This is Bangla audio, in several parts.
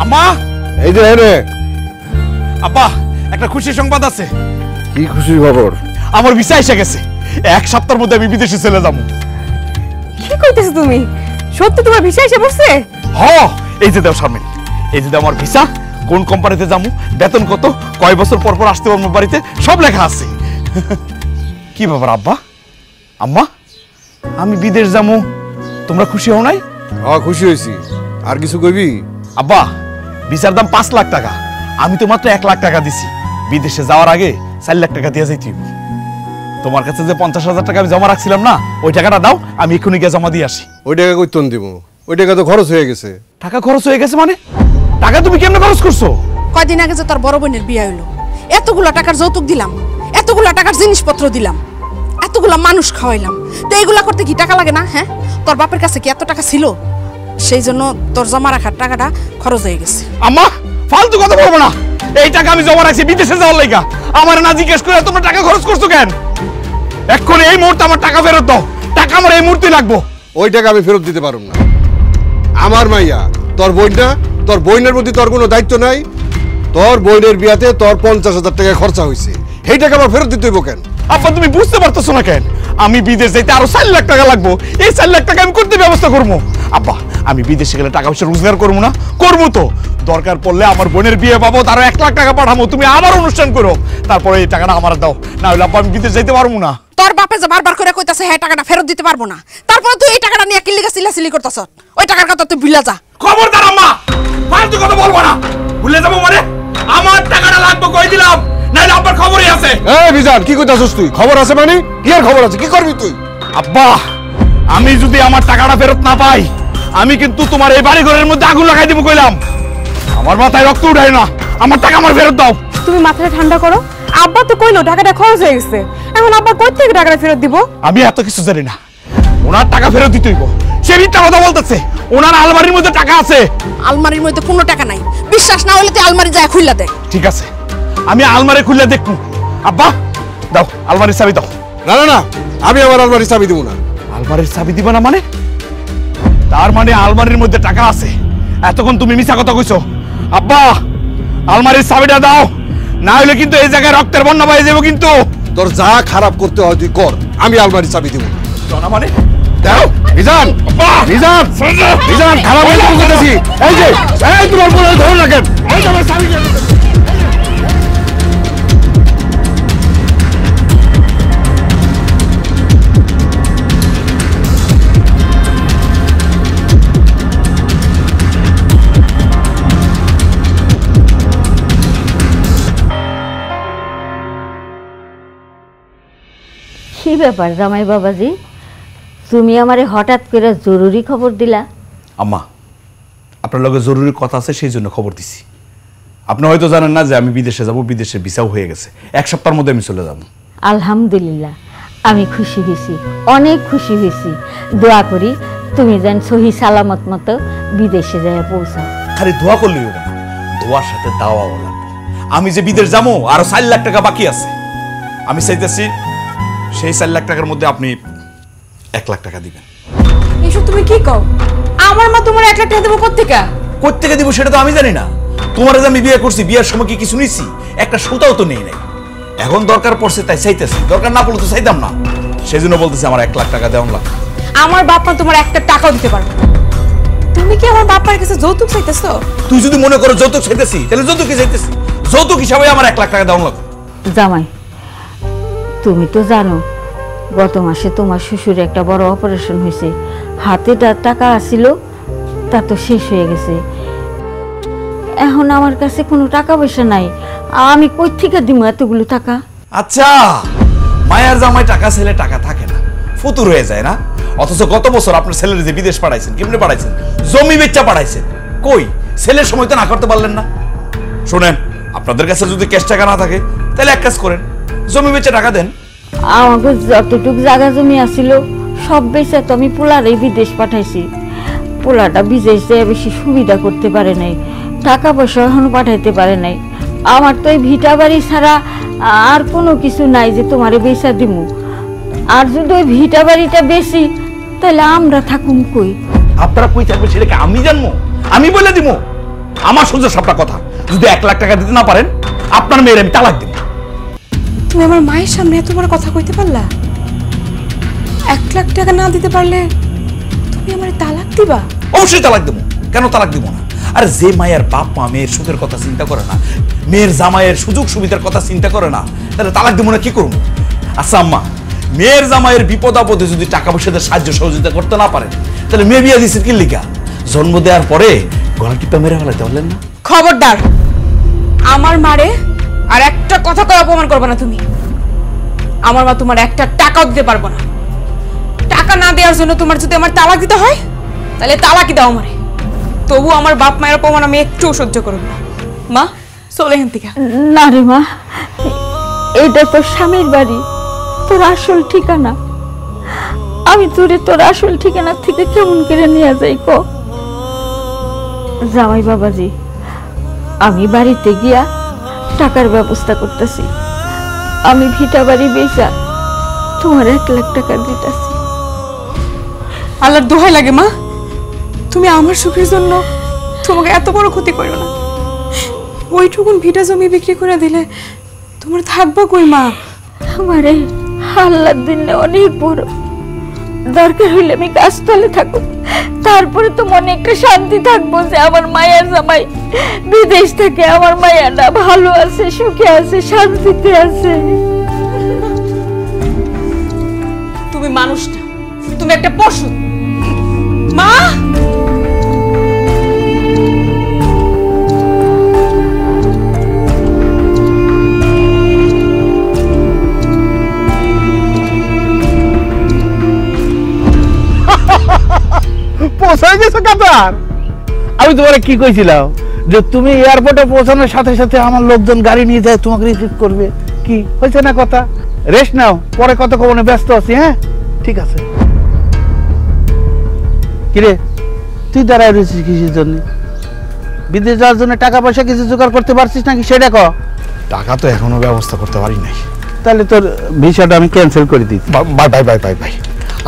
আম্মা এই যে রে আব্বা একটা খুশির সংবাদ আছে। কি খুশির খবর? আমার ভিসা এসে গেছে, 1 সপ্তাহের মধ্যে আমি বিদেশে চলে যাবো। কি কইতেছ তুমি? সত্যি তোমার ভিসা এসে পড়ছে? হ্যাঁ, এই যে দাও শারমিন, এই যে দাও আমার ভিসা, কোন কোম্পানিতে যাবো, বেতন কত, কয় বছর পর পর আসতে পারবো বাড়িতে, সব লেখা আছে। কি ব্যাপার আব্বা আম্মা, আমি বিদেশ যাবো, তোমরা খুশি হও নাই? হ্যাঁ খুশি হয়েছি। আর কিছু কইবি? আব্বা ভিসার দাম 5 লাখ টাকা, আমি তো মাত্র 1 লাখ টাকা দিছি। বিদেশে যাওয়ার আগে 4 লাখ টাকা দিয়ে যাইতে। তোমার কাছে যে 50,000 টাকা আমি জমা রাখছিলাম না, ওই টাকাটা দাও, আমি এক্ষুনি গিয়ে জমা দিয়ে আসি। ওই টাকা কইতন দিব? ওই টাকা তো খরচ হয়ে গেছে। টাকা খরচ হয়ে গেছে মানে? টাকা তুমি কেমনে খরচ করছো? কয়দিন আগে যে তোর বড় বোনের বিয়ে হইলো, এতগুলা টাকার যৌতুক দিলাম, এতগুলা টাকার জিনিসপত্র দিলাম, এতগুলা মানুষ খাওয়াইলাম, তো এইগুলা করতে কি টাকা লাগে না? হ্যাঁ, তোর বাপের কাছে কি এত টাকা ছিল? সেই জন্য তোর জমা রাখার টাকাটা খরচ হয়ে গেছে। আম্মা ফালতু কথা বলবো না, এই টাকা আমি জমা রাখছি বিদেশে যাওয়ার লাইগা। আমার না জিজ্ঞেস করে তোমরা টাকা খরচ করছো কেন? এখন এই মুহূর্তে আমার টাকা ফেরত দাও, টাকা আমার এই মুহূর্তে লাগবো। ওই টাকা আমি ফেরত দিতে পারব না। আমার মাইয়া তোর বোনটা, তোর বোনের প্রতি তোর কোনো দায়িত্ব নাই। তোর বোনের বিয়াতে তোর 50,000 টাকা খরচা হয়েছে, সেই টাকা আমার ফেরত দিতে হইব কেন? আব্বা তুমি বুঝতে পারতেছো না কেন? আমি বিদেশ যাইতে আরো 4 লাখ টাকা লাগবো, এই 4 লাখ টাকা আমি করতে ব্যবস্থা করবো। আব্বা আমি বিদেশে গেলে টাকা পয়সা রোজগার করবো না? করবো তো। দরকার পড়লে আমার বোনের বিয়ে পাবো, তারও 1 লাখ টাকা পাঠাবো, তুমি আবার অনুষ্ঠান করো, তারপরে এই টাকাটা আমার দাও, না হলে আব্বা আমি বিদেশ যাইতে পারবো না। তোর বাপে যে বারবার করে কইতাছে হ্যাঁ টাকাটা ফেরত দিতে পারবো না, তারপরে তুই এই টাকাটা নিয়ে কিল্লিগা চিল্লাচিল্লি করতাছ। ওই টাকার কথা তুই ভুলে যা। খবরদার আম্মা, ফালতু কথা বলবো না। ভুলে যাবো মানে? আমার টাকাটা লাগবে কই দিলাম, নাইলে আব্বার খবরই আছে। এই বিজান কি কইতাছস তুই? খবর আছে মানে? কি আর খবর আছে? কি করবি তুই? আব্বা আমি যদি আমার টাকাটা ফেরত না পাই, আমি কিন্তু তোমার এই বাড়ি ঘরের মধ্যে আগুন লাগাই দিব কইলাম। আমার মাথায় রক্ত উঠায় না, আমার টাকা আমার ফেরত দাও। তুমি মাথাটা ঠান্ডা করো। আব্বা তো কইলো টাকাটা খরচ হয়ে গেছে, এখন আব্বা কই থেকে টাকাটা ফেরত দিব? আমি এত কিছু জানি না, ওনার টাকা ফেরত দিতে হইব। সে মিথ্যা কথা বলতেছে, ওনার আলমারির মধ্যে টাকা আছে। আলমারির মধ্যে কোনো টাকা নাই, বিশ্বাস না হলে তুই আলমারি যায় খুললা দেখ। ঠিক আছে, আমি আলমারি খুলে দেখবো। আব্বা দাও আলমারির চাবি দাও। না না না, আমি আমার আলমারির চাবি দিব না। আলমারির চাবি দিবা না মানে? তার মানে আলমারির মধ্যে টাকা আছে। এতক্ষণ তুমি মিছা কথা কইছো। আব্বা আলমারির চাবিটা দাও, না হলে কিন্তু এই জায়গায় রক্তের বন্যা বয়ে যাবো কিন্তু। তোর যা খারাপ করতে হয় তুই কর, আমি আলমারির চাবি দিব না। না মানে দাও মিজান, মিজান, মিজান খারাপ হয়ে যাবে কইতাছি। এই যে এই তোমার বলে ধরে রাখেন, এই যে আমার চাবি দিয়ে দিতেছি। কি ব্যাপার জামাই বাবাজি, তুমি আমারে হঠাৎ করে জরুরি খবর দিলা? আম্মা আপনার লগে জরুরি কথা আছে, সেই জন্য খবর দিছি। আপনি হয়তো জানেন না যে আমি বিদেশে যাব, বিদেশে ভিসাও হয়ে গেছে, 1 সপ্তাহের মধ্যে আমি চলে যাব। আলহামদুলিল্লাহ, আমি খুশি হয়েছি, অনেক খুশি হয়েছি। দোয়া করি তুমি যেন সহি সালামত মতো বিদেশে যায় পৌঁছাও। খালি দোয়া করলেই হবে না, দোয়ার সাথে দাওয়াও লাগবে। আমি যে বিদেশ যাবো আরো 4 লাখ টাকা বাকি আছে, আমি চাইতেছি সেই 4 লাখ টাকার মধ্যে আপনি 1 লাখ টাকা দিবেন। এসব তুমি কি কও? আমার মা তোমার 1 লাখ টাকা দেবো কোত্থেকে? কোত্থেকে দিব সেটা তো আমি জানি না। তোমার যে আমি বিয়ে করছি, বিয়ের সময় কি কিছু নিছি? একটা সুতাও তো নেই নাই। এখন দরকার পড়ছে তাই চাইতেছি, দরকার না পড়লে তো চাইতাম না। সেই জন্য বলতেছি আমার 1 লাখ টাকা দেওয়া লাগবে। আমার বাপ মা তোমার 1 টাকাও দিতে পারবে না। তুমি কি আমার বাবার কাছে যৌতুক চাইতেছো? তুই যদি মনে করো যৌতুক চাইতেছি, তাহলে যৌতুক কি চাইতেছি? যৌতুক হিসাবে আমার 1 লাখ টাকা দেওয়া লাগবে। জামাই তুমি তো জানো গত মাসে তোমার শ্বশুর একটা বড় অপারেশন হয়েছে, হাতে টাকা আসিল, তা তো শেষ হয়ে গেছে। এখন আমার কাছে কোনো টাকা পয়সা নাই, আমি কই থেকে দিব এতগুলো টাকা? আচ্ছা, মায়ের জামাই টাকা ছেলে টাকা থাকে না, ফুতুর হয়ে যায় না। অথচ গত বছর আপনার ছেলের যে বিদেশ পাঠাইছেন, কেমনে পাঠাইছেন? জমি বেচা পাঠাইছেন। কই ছেলের সময় তো না করতে পারলেন না? শোনেন, আপনাদের কাছে যদি ক্যাশ টাকা না থাকে তাহলে এক কাজ করেন, জমি বেচে টাকা দেন। আমাকে যতটুকু জায়গা জমি আসিল সব বেচে তো আমি পোলারই বিদেশ পাঠাইছি। পোলাটা বিদেশ যেয়ে বেশি সুবিধা করতে পারে নাই, টাকা পয়সা এখনো পাঠাইতে পারে নাই। আমার তো এই ভিটা বাড়ি ছাড়া আর কোনো কিছু নাই যে তোমারে বেচা দিমু। আর যদি ওই ভিটা বাড়িটা বেশি তাহলে আমরা থাকুম কই? আপনারা কই থাকবে সেটাকে আমি জানবো? আমি বলে দিব? আমার সোজা সবটা কথা, যদি 1 লাখ টাকা দিতে না পারেন আপনার মেয়ের আমি তালাক দেব। তুমি আমার মায়ের সামনে এত বড় কথা কইতে পারলা? 1 লাখ টাকা না দিতে পারলে তুমি আমার তালাক দিবা? অবশ্যই তালাক দেবো, কেন তালাক দিব না? আরে যে মায়ের বাপ মা মেয়ের সুখের কথা চিন্তা করে না, মেয়ের জামাইয়ের সুযোগ সুবিধার কথা চিন্তা করে না, তাহলে তালাক দেবো না কি করবো? আচ্ছা আম্মা, মেয়ের জামাইয়ের বিপদ আপদে যদি টাকা পয়সাতে সাহায্য সহযোগিতা করতে না পারেন, তাহলে মেয়ে বিয়া দিচ্ছেন কি লিগা? জন্ম দেওয়ার পরে গলা টিপা মেরে ফেলাতে পারলেন না? খবরদার, আমার মারে আর একটা কথা কয়ে অপমান করবে না তুমি। আমার মা তোমার একটা টাকাও দিতে পারবো না। টাকা না দেওয়ার জন্য তোমার যদি আমার তালাক দিতে হয়, তাহলে তালাকই দাও আমারে। তবু আমার বাপ মায়ের অপমান আমি একটু সহ্য করব না। মা চলে এখান থেকে। না রে মা, এটা তোর স্বামীর বাড়ি, তোর আসল ঠিকানা। আমি তোর আসল ঠিকানা থেকে কেমন করে নিয়ে যাই ক? জামাই বাবাজি, আমি বাড়িতে গিয়া টাকার ব্যবস্থা করতেছি। আমি ভিটা বাড়ি বেচা তোমার 1 লাখ টাকা দিতেছি। আল্লাহর দোহাই লাগে মা, তুমি আমার সুখের জন্য তোমাকে এত বড় ক্ষতি করো না। ওইটুকুন ভিটা জমি বিক্রি করে দিলে তোমার থাকবা কই মা? আমারে আল্লাহর দিন অনেক বড়, দরকার হইলে আমি গাছতলে থাকবো, তারপরে তো মনে একটা শান্তি থাকবো যে আমার মায়ের জামাই বিদেশ থেকে আমার মায়েরা ভালো আছে, সুখে আছে, শান্তিতে আছে। তুমি মানুষ না, তুমি একটা পশু। মা পৌঁছায় গেছো কাতার? আমি তোমার কি কইছিলাম যে তুমি এয়ারপোর্টে পৌঁছানোর সাথে সাথে আমার লোকজন গাড়ি নিয়ে যায় তোমাকে রিসিভ করবে। কি হয়েছে না কথা? রেস্ট নাও, পরে কত কমনে ব্যস্ত আছি। হ্যাঁ ঠিক আছে। কিরে তুই দাঁড়ায় রয়েছিস কিসের জন্য? বিদেশ যাওয়ার জন্য টাকা পয়সা কিছু জোগাড় করতে পারছিস নাকি সেটা ক। টাকা তো এখনো ব্যবস্থা করতে পারি নাই। তাহলে তোর ভিসাটা আমি ক্যান্সেল করে দিচ্ছি। ভাই ভাই ভাই ভাই ভাই,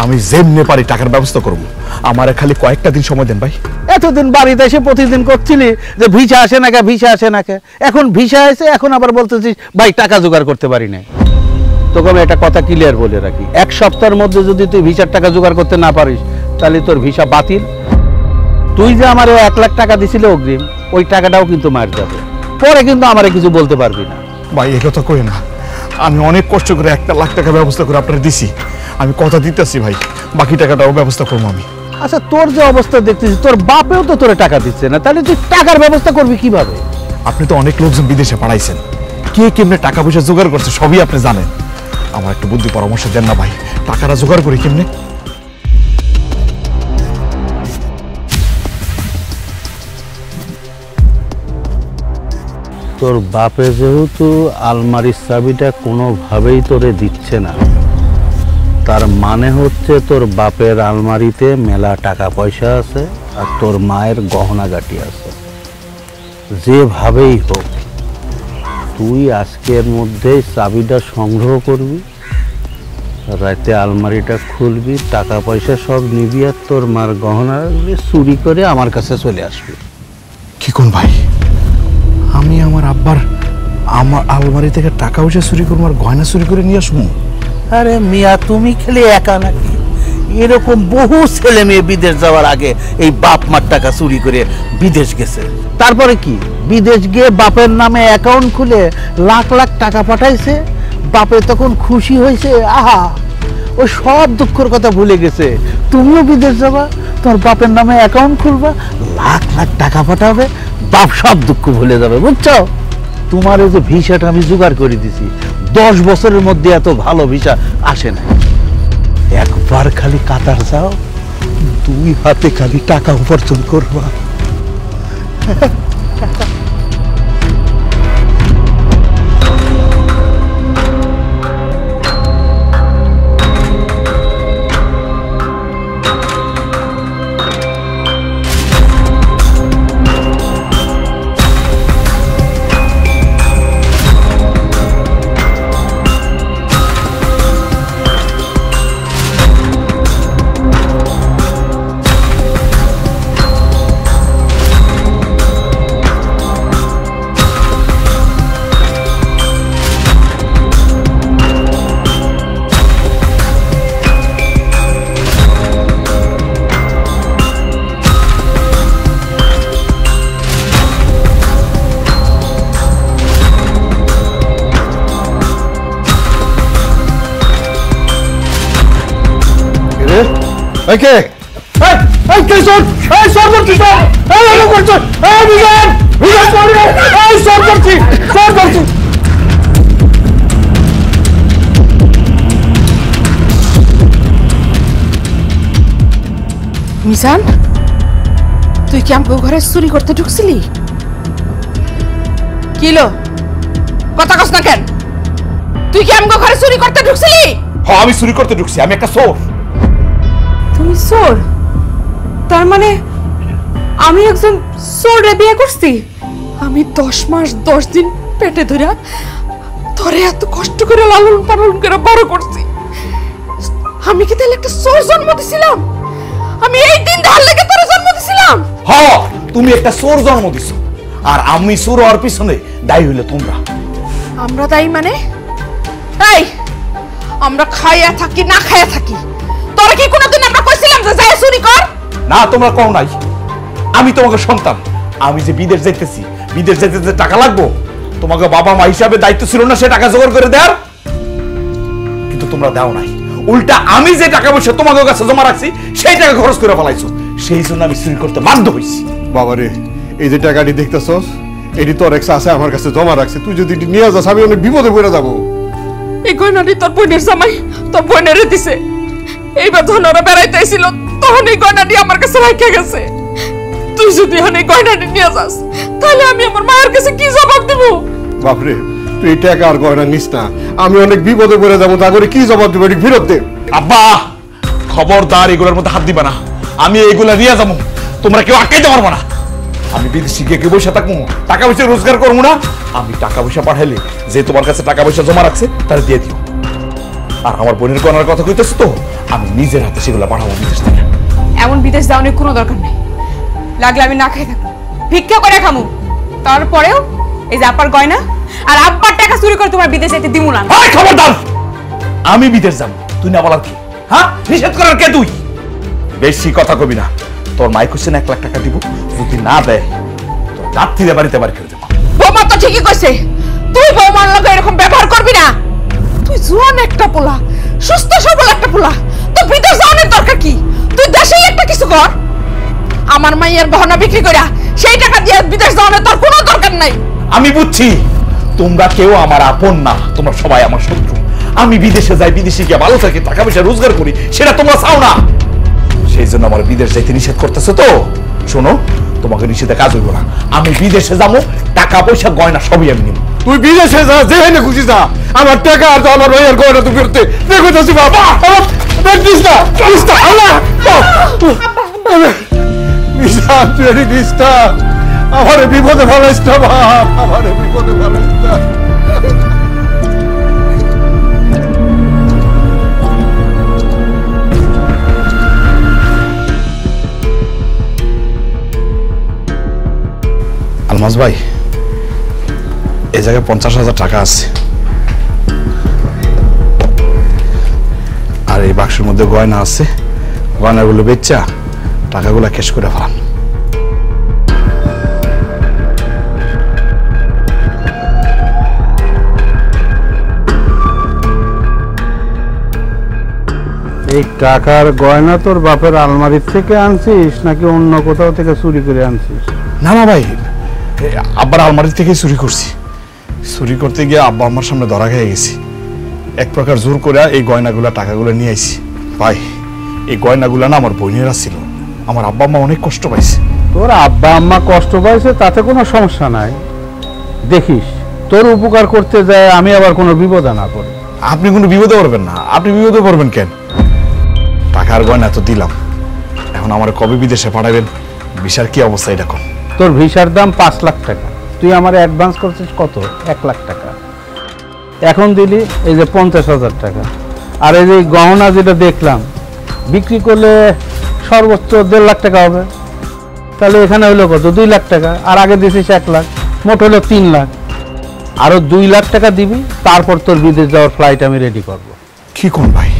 আমি যেমনি পারি টাকার ব্যবস্থা করবো, আমার খালি কয়েকটা দিন সময় দেন ভাই। এতদিন বাড়িতে এসে প্রতিদিন করছিলি যে ভিসা আসে না কে, ভিসা আসে না কে, এখন ভিসা এসে এখন আবার বলতেছিস ভাই টাকা জোগাড় করতে পারি না। তোকে আমি একটা কথা ক্লিয়ার বলে রাখি, 1 সপ্তাহের মধ্যে যদি তুই ভিসার টাকা জোগাড় করতে না পারিস তাহলে তোর ভিসা বাতিল। তুই যে আমার 1 লাখ টাকা দিছিলে অগ্রিম, ওই টাকাটাও কিন্তু মার যাবে, পরে কিন্তু আমারে কিছু বলতে পারবি না। ভাই এ কথা কই না, আমি অনেক কষ্ট করে 1 লাখ টাকা ব্যবস্থা করে আপনার দিছি, আমি কথা দিতেছি ভাই, বাকি টাকাটাও ব্যবস্থা করবো আমি। আচ্ছা তোর যে অবস্থা দেখতেছিস, তোর বাপেও তো তোরে টাকা দিচ্ছে না, তাহলে তুই টাকার ব্যবস্থা করবি কিভাবে? আপনি তো অনেক লোকজন বিদেশে পাঠাইছেন, কে কেমনে টাকা পয়সা জোগাড় করছে সবই আপনি জানেন। আমার একটু বুদ্ধি পরামর্শ দেন না ভাই, টাকাটা জোগাড় করি কেমনে? তোর বাপে যেহেতু আলমারির চাবিটা কোনোভাবেই তোরে দিচ্ছে না, তার মানে হচ্ছে তোর বাপের আলমারিতে মেলা টাকা পয়সা আছে আর তোর মায়ের গহনাগাটি আছে। যেভাবেই হোক তুই আজকের মধ্যেই চাবিটা সংগ্রহ করবি, রাতে আলমারিটা খুলবি, টাকা পয়সা সব নিবি আর তোর মার গহনা চুরি করে আমার কাছে চলে আসবি। কি কোন ভাই, আমি আমার আব্বার আমার আলমারি থেকে টাকা পয়সা চুরি করবো আর গয়না চুরি করে নিয়ে আসবো? আরে মিয়া তুমি খেলে একা নাকি? এরকম বহু ছেলে মেয়ে বিদেশ যাওয়ার আগে এই বাপ মার টাকা চুরি করে বিদেশ গেছে, তারপরে কি বিদেশ গিয়ে বাপের নামে অ্যাকাউন্ট খুলে লাখ লাখ টাকা পাঠাইছে, বাপে তখন খুশি হয়েছে, আহা ওই সব দুঃখের কথা ভুলে গেছে। তুমিও বিদেশ যাবা, তোর বাপের নামে অ্যাকাউন্ট খুলবা, লাখ লাখ টাকা পাঠাবে, বাপ সব দুঃখ ভুলে যাবে, বুঝছো? তোমার এই যে ভিসাটা আমি জোগাড় করে দিছি, 10 বছরের মধ্যে এত ভালো ভিসা আসে না। একবার খালি কাতার যাও, 2 হাতে খালি টাকা উপার্জন করবা। কে এই কে সর এই সর করছি সর এই এলো করছ এই বিজন বিজন সর এই সর করছি মিজান, তুই কি আমগো ঘরে চুরি করতে ঢুকছিলি? কিলো কথা কস না কেন? তুই কি আমগো ঘরে চুরি করতে ঢুকছিলি? হ্যাঁ আমি চুরি করতে ঢুকছি, আমি একটা চোর। তুমি চোর? তার মানে আমি একজন চোরে বিয়ে করছি? আমি 10 মাস 10 দিন পেটে ধরে তোরে এত কষ্ট করে লালন পালন করে বড় করছি, আমি কি তাহলে একটা চোর জন্ম দিছিলাম? আমি এই দিন ধার লেগে তোরে জন্ম দিছিলাম? হ্যাঁ তুমি একটা চোর জন্ম দিছো, আর আমি চোর হওয়ার পিছনে দায়ী হইলে তোমরা। আমরা দায়ী মানে? এই আমরা খাইয়া থাকি না খাইয়া থাকি, তোরা কি কোনোদিন আমরা কইছিলাম যে যাই চুরি কর? না তোমরা কও নাই। আমি তোমাকে সন্তান, আমি যে বিদেশ যাইতেছি, বিদেশ যেতে যে টাকা লাগবো, তোমাকে বাবা মা হিসাবে দায়িত্ব ছিল না সে টাকা জোগাড় করে দেওয়ার? কিন্তু তোমরা দাও নাই, উল্টা আমি যে টাকা পয়সা তোমাকে কাছে জমা রাখছি সেই টাকা খরচ করে ফেলাইছো, সেই জন্য আমি চুরি করতে বাধ্য হয়েছি। বাবারে এই যে টাকাটি দেখতেছস এটি তোর এক্স আছে আমার কাছে জমা রাখছে, তুই যদি এটি নিয়ে যাস আমি অনেক বিপদে পড়ে যাবো। এই গয়নাটি তোর বোনের জামাই তোর বোনেরে দিছে। এইবার যখন ওরা বেড়াইতে আইছিল তখন এই গয়নাটি আমার কাছে রাখা গেছে। তুই যদি এখন এই গয়নাটি নিয়ে যাস তাহলে আমি আমার মায়ের কাছে কি জবাব দেব? বাপরে তুই এই টাকা আর গয়না নিস না, আমি অনেক বিপদে পড়ে যাবো, তা করে কি জবাব দেবো? এটি ফেরত দে। আব্বা খবরদার এগুলোর মধ্যে হাত দিবা না, আমি এইগুলা নিয়ে যাবো, তোমরা কেউ আটকাইতে পারবো না। আমি বিদেশি গিয়ে কেউ বসে থাকবো, টাকা পয়সা রোজগার করবো না। আমি টাকা পয়সা পাঠাইলে যে তোমার কাছে টাকা পয়সা জমা রাখছে তারা দিয়ে দিও। আর আমার বোনের কনার কথা কইতেছ তো, আমি নিজের হাতে সেগুলো পাঠাবো বিদেশ থেকে। এমন বিদেশ যাওয়ার কোনো দরকার নেই, লাগলে আমি না খেয়ে থাকবো, ভিক্ষা করে খামু। তারপরেও এই যে আব্বার গয়না আর আব্বার টাকা চুরি করে তোমার বিদেশ যেতে দিমু না। হাই খবরদার, আমি বিদেশ যাবো, তুই না বলার কি? হ্যাঁ নিষেধ করার কে তুই? বেশি কথা কবি না। তোর মাই কোশ্চেন 1 লাখ টাকা দিব, যদি না দেয় তোর রাত্রিরে বাড়িতে বাড়ি করে দেবো। বৌমা তো ঠিকই কইছে, তুই বৌমার লগে এরকম ব্যবহার করবি না। তুই জোয়ান একটা পোলা, সুস্থ সবল একটা পোলা, তোর বিদেশ যাওয়ার দরকার কি? তুই দেশেই একটা কিছু কর। আমার মাইয়ের গহনা বিক্রি কইরা সেই টাকা দিয়ে বিদেশ যাওয়ার তোর কোনো দরকার নাই। আমি বুঝছি তোমরা কেউ আমার আপন না, তোমরা সবাই আমার শত্রু। আমি বিদেশে যাই, বিদেশে গিয়ে ভালো থাকি, টাকা পয়সা রোজগার করি, সেটা তোমরা চাও না। সেই জন্য আমার বিদেশ যাইতে নিষেধ করতেছো তো। শোনো, তোমাকে নিষেধে কাজ হইব না। আমি বিদেশে যাবো, টাকা পয়সা গয়না সবই আমি নিব। তুই বিদেশে যা, যেখানে খুশি যা, আমার টাকা আর আমার ভাইয়ের গয়না তুই ফেরতে দেখো তো বাবা। দিস না দিস না আল্লাহ মিশান, তুই এটি দিস না, আমার বিপদে ফেলাইস না বাপ, আমার বিপদে ফেলাইস না। আলমাজ ভাই, এই জায়গায় 50,000 টাকা আছে, আর এই বাক্সের মধ্যে গয়না আছে। গয়নাগুলো বেচা টাকাগুলো ক্যাশ করে ফেলান। এই টাকার গয়না তোর বাপের আলমারির থেকে আনছিস নাকি অন্য কোথাও থেকে চুরি করে আনছিস? না না ভাই, আব্বার আলমারি থেকে চুরি করছি। চুরি করতে গিয়ে আব্বা আমার সামনে ধরা খেয়ে গেছি। এক প্রকার জোর করে এই গয়নাগুলা টাকাগুলো নিয়ে আইছি। ভাই এই গয়নাগুলা না আমার বোনেরা ছিল, আমার আব্বা আম্মা অনেক কষ্ট পাইছে। তোর আব্বা আম্মা কষ্ট পাইছে তাতে কোনো সমস্যা নাই, দেখিস তোর উপকার করতে যায় আমি আবার কোনো বিপদে না পড়ি। আপনি কোনো বিপদে পড়বেন না। আপনি বিপদে পড়বেন কেন? টাকার গয়না তো দিলাম, এখন আমার কবে বিদেশে পাঠাবেন? ভিসার কি অবস্থা এটা কোন? তোর ভিসার দাম 5 লাখ টাকা, তুই আমার অ্যাডভান্স করছিস কত? 1 লাখ টাকা। এখন দিলি এই যে 50,000 টাকা, আর এই যে গহনা যেটা দেখলাম বিক্রি করলে সর্বোচ্চ 1.5 লাখ টাকা হবে। তাহলে এখানে হলো কত? 2 লাখ টাকা। আর আগে দিছিস 1 লাখ, মোট হলো 3 লাখ। আরো 2 লাখ টাকা দিবি, তারপর তোর বিদেশ যাওয়ার ফ্লাইট আমি রেডি করবো। কি কোন ভাই,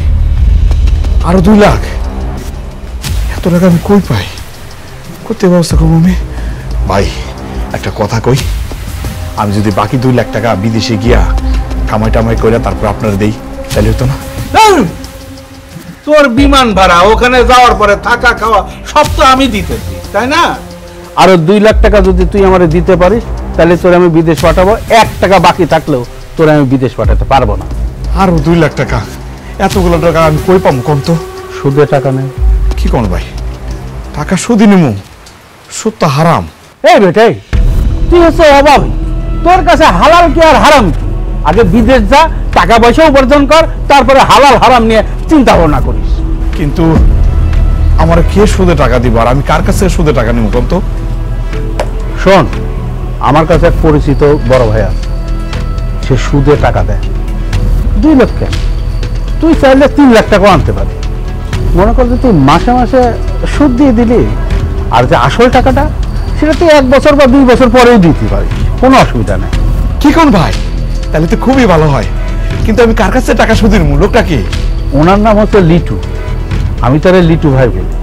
আরো 2 লাখ? এত টাকা আমি কই পাই? করতে ব্যবস্থা করবো আমি। ভাই একটা কথা কই, আমি যদি বাকি 2 লাখ টাকা বিদেশে গিয়া কামাই টামাই করে তারপর আপনারা দেই, তাহলে হতো না? তোর বিমান ভাড়া, ওখানে যাওয়ার পরে থাকা খাওয়া সব তো আমি দিতেছি, তাই না? আরো 2 লাখ টাকা যদি তুই আমারে দিতে পারিস তাহলে তোর আমি বিদেশ পাঠাবো। 1 টাকা বাকি থাকলেও তোর আমি বিদেশ পাঠাতে পারবো না। আরো 2 লাখ টাকা? এতগুলো টাকা আমি কই পাবো কোন তো? সুদে টাকা নেই। কি কোন ভাই, টাকা সুদি নিমু? সুদ তো হারাম। এই বেটাই, তুই হচ্ছে অভাবী, তোর কাছে হালাল কি আর হারাম কি? আগে বিদেশ যা, টাকা পয়সা উপার্জন কর, তারপরে হালাল হারাম নিয়ে চিন্তা ভাবনা করিস। কিন্তু আমার কে সুদে টাকা দিব, আর আমি কার কাছে সুদে টাকা নিব কোন তো? শোন, আমার কাছে এক পরিচিত বড় ভাই আছে, সে সুদে টাকা দেয়। 2 লাখ কেন, তুই চাইলে 3 লাখ টাকাও আনতে পারি। মনে কর যে তুই মাসে মাসে সুদ দিয়ে দিলি, আর যে আসল টাকাটা সেটা তুই 1 বছর বা 2 বছর পরেও দিতে পারিস, কোনো অসুবিধা নেই। কি কোন ভাই, তাহলে তো খুবই ভালো হয়। কিন্তু আমি কার কাছে টাকা সুদি নিব? লোকটা কি? ওনার নাম হচ্ছে লিটু। আমি তোরে লিটু ভাই বলি।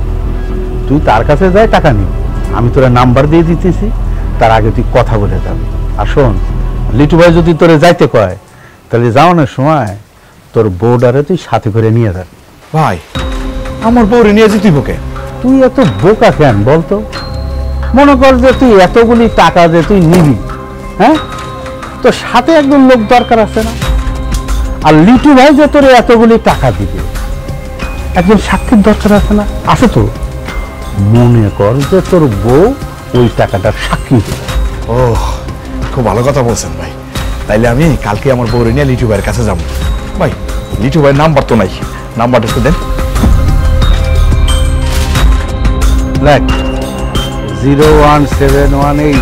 তুই তার কাছে যাই টাকা নিবি, আমি তোরা নাম্বার দিয়ে দিতেছি, তার আগে তুই কথা বলে যাবি। আর শোন, লিটু ভাই যদি তোরে যাইতে কয় তাহলে যাওয়ানোর সময় তোর বউডারে তুই সাথে করে নিয়ে যাবি। ভাই, আমার বউরে নিয়ে যেতে বোকে? তুই এত বোকা কেন বলতো? মনে কর যে তুই এতগুলি টাকা যে তুই নিবি, হ্যাঁ, তোর সাথে একজন লোক দরকার আছে না? আর লিটু ভাই যে তোর এতগুলি টাকা দিবে, একজন সাক্ষীর দরকার আছে না? আছে তো। মনে কর যে তোর বউ ওই টাকাটার সাক্ষী। ও, খুব ভালো কথা বলছেন ভাই। তাইলে আমি কালকে আমার বউরে নিয়ে লিটু ভাইয়ের কাছে যাবো। ভাই, লিটু ভাইয়ের নাম্বার তো নাই, নাম্বারটা একটু দেন। দেখ, 01718।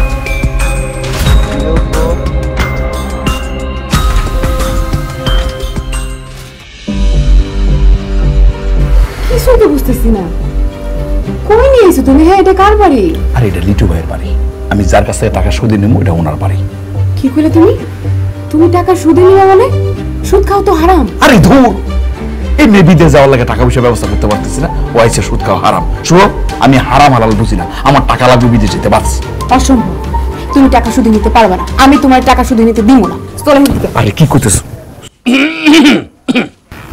কিছুই তো বুঝতেছি না, কই নিয়ে এসো তুমি? হ্যাঁ, এটা কার বাড়ি? আর এটা লিটু ভাইয়ের বাড়ি। আমি যার কাছ থেকে টাকা সুদে নেবো এটা ওনার বাড়ি। কি কইলে তুমি? তুমি টাকা সুদে নিবা মানে? সুদ খাও তো হারাম। আরে ধুর, এমনি বিদেশ যাওয়ার লাগে টাকা পয়সা ব্যবস্থা করতে পারতেছি না, ও আইসে সুদ খাওয়া হারাম। শুনো, আমি হারাম হালাল বুঝি না, আমার টাকা লাগবে বিদেশ যেতে, বাস। অসম্ভব, তুমি টাকা সুদে নিতে পারবে না। আমি তোমার টাকা সুদে নিতে দিব না। চলে দিকে। আরে কি করতেছ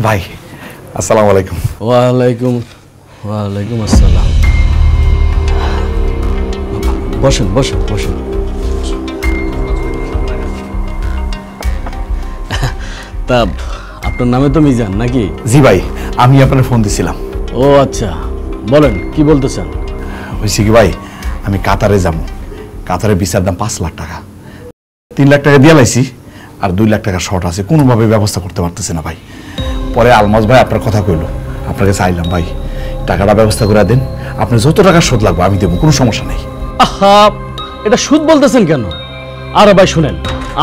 ভাই? আসসালামু আলাইকুম। ওয়ালাইকুম আসসালাম। বসেন বসেন বসেন। তা আপনার নামে তো মিজান নাকি? জি ভাই, আমি আপনার ফোন দিছিলাম। ও আচ্ছা, বলেন কি বলতে চান? হয়েছে কি ভাই, আমি কাতারে যাবো। কাতারে ভিসার দাম 5 লাখ টাকা। 3 লাখ টাকা দিয়ে লাইছি, আর 2 লাখ টাকা শর্ট আছে, কোনোভাবে ব্যবস্থা করতে পারতেছে না ভাই। পরে আলমাজ ভাই আপনার কথা কইলো, আপনাকে চাইলাম ভাই টাকাটা ব্যবস্থা করে দেন, আপনি যত টাকা শোধ লাগবে আমি দেবো, কোনো সমস্যা নেই। আহা, এটা সুদ বলতেছেন কেন? আরে ভাই শুনেন,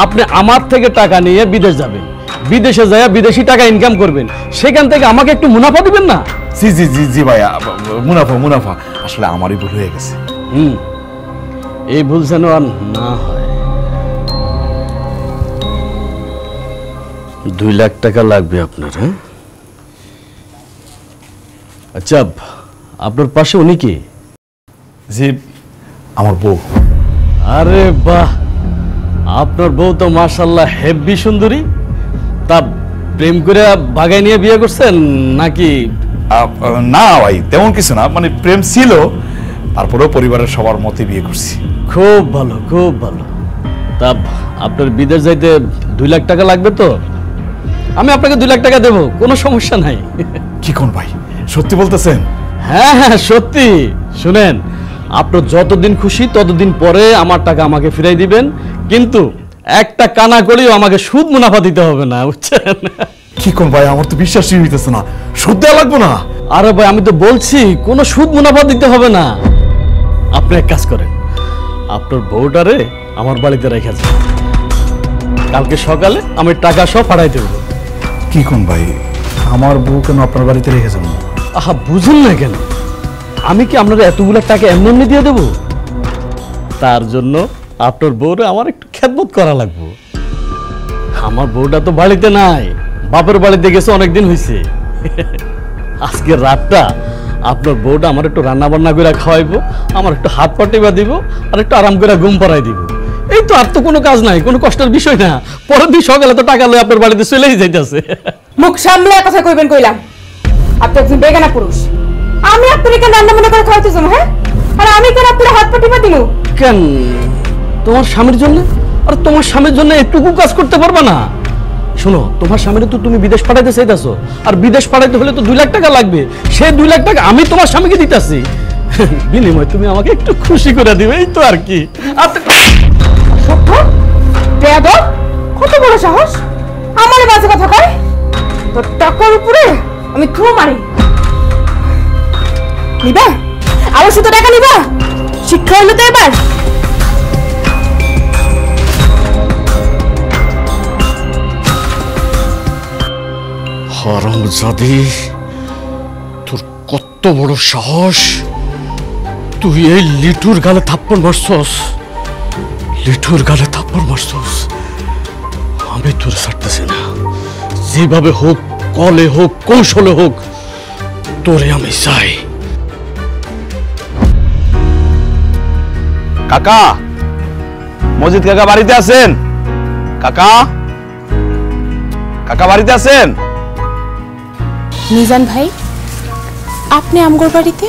আপনি আমার থেকে টাকা নিয়ে বিদেশ যাবেন, বিদেশে যায় বিদেশি টাকা ইনকাম করবেন, সেখান থেকে আমাকে একটু মুনাফা দিবেন না? জি জি জি জি ভাই, মুনাফা মুনাফা আসলে আমারই ভুল হয়ে গেছে। এই ভুল যেন আর না হয়। 2 লাখ টাকা লাগবে আপনার। হ্যাঁ আচ্ছা, আপনার পাশে উনি কি? জি, আমার বউ। আরে বাহ, আপনার বউ তো মাশাআল্লাহ হেব্বি সুন্দরী। তা প্রেম করে বাগায় নিয়ে বিয়ে করছেন নাকি? না ভাই, তেমন কিছু না, মানে প্রেম ছিল, তারপরেও পরিবারের সবার মতে বিয়ে করছি। খুব ভালো, খুব ভালো। তা আপনার বিদেশ যাইতে 2 লাখ টাকা লাগবে তো? আমি আপনাকে 2 লাখ টাকা দেবো, কোনো সমস্যা নাই। কি কোন ভাই, সত্যি বলতেছেন? হ্যাঁ হ্যাঁ সত্যি। শুনেন, আপনার যতদিন খুশি ততদিন পরে আমার টাকা আমাকে ফিরাই দিবেন, কিন্তু একটা কানা করেও আমাকে সুদ মুনাফা দিতে হবে না, বুঝছেন? কি কোন ভাই, আমার তো বিশ্বাসই হইতেছে না, সুদ দেওয়া লাগবে না? আরে ভাই, আমি তো বলছি কোনো সুদ মুনাফা দিতে হবে না। আপনি এক কাজ করেন, আপনার বউটারে আমার বাড়িতে রেখে যান, কালকে সকালে আমি টাকা সব পাঠাই দেব। কি কোন ভাই, আমার বউ কেন আপনার বাড়িতে রেখে যাবো? আহা, বুঝুন না কেন? আমি কি আপনার এতগুলো টাকা এমনি এমনি দিয়ে দেবো? তার জন্য আপনার বউরে আমার একটু খেদমত করা লাগবে। আমার বউটা তো বাড়িতে নাই, বাপের বাড়িতে গেছে, অনেকদিন হয়েছে। আজকের রাতটা আপনার বউটা আমার একটু রান্না বান্না করে খাওয়াইবো, আমার একটু হাত পাটিবা দিব, আর একটু আরাম করে ঘুম পাড়াই দিব। এই তো, আর তো কোনো কাজ নাই, কোনো কষ্টের বিষয় না। পরের দিন সকালে তো টাকা লয়ে আপনার বাড়িতে চলেই যাইতেছে। মুখ সামলে কথা কইবেন কইলাম। আপনি একজন বেগানা পুরুষ। আমি আপনাকে কেন রান্না মনে করে খাওয়াতে যাবো? হ্যাঁ, আর আমি কেন আপনার হাত পা টিপা দিবো? কেন তোমার স্বামীর জন্য? আর তোমার স্বামীর জন্য একটুকু কাজ করতে পারবা না? শোনো, তোমার স্বামীর তো তুমি বিদেশ পাঠাইতে চাইতেছো, আর বিদেশ পাঠাইতে হলে তো 2 লাখ টাকা লাগবে। সেই 2 লাখ টাকা আমি তোমার স্বামীকে দিতেছি, বিনিময় তুমি আমাকে একটু খুশি করে দিবে, এই তো আর কি। সত্য বেয়াদব, কত বড় সাহস আমারে বাজে কথা কয়! তোর টাকার উপরে আমি থু মারি। নিবা আবার শুধু টাকা নিবা? শিক্ষা হইলো তো এবার। হারামজাদি, তোর কত বড় সাহস! তুই এই লিটুর গালে থাপ্পড় মারছস, লিটুর গালে থাপ্পড় মারছস। আমি তোর ছাড়তেছি না, যেভাবে হোক, কলে হোক, কৌশলে হোক, তোরে আমি চাই। কাকা, মজিদ কাকা বাড়িতে আছেন? কাকা, কাকা বাড়িতে আছেন? মিজান ভাই, আপনি আমগোর বাড়িতে?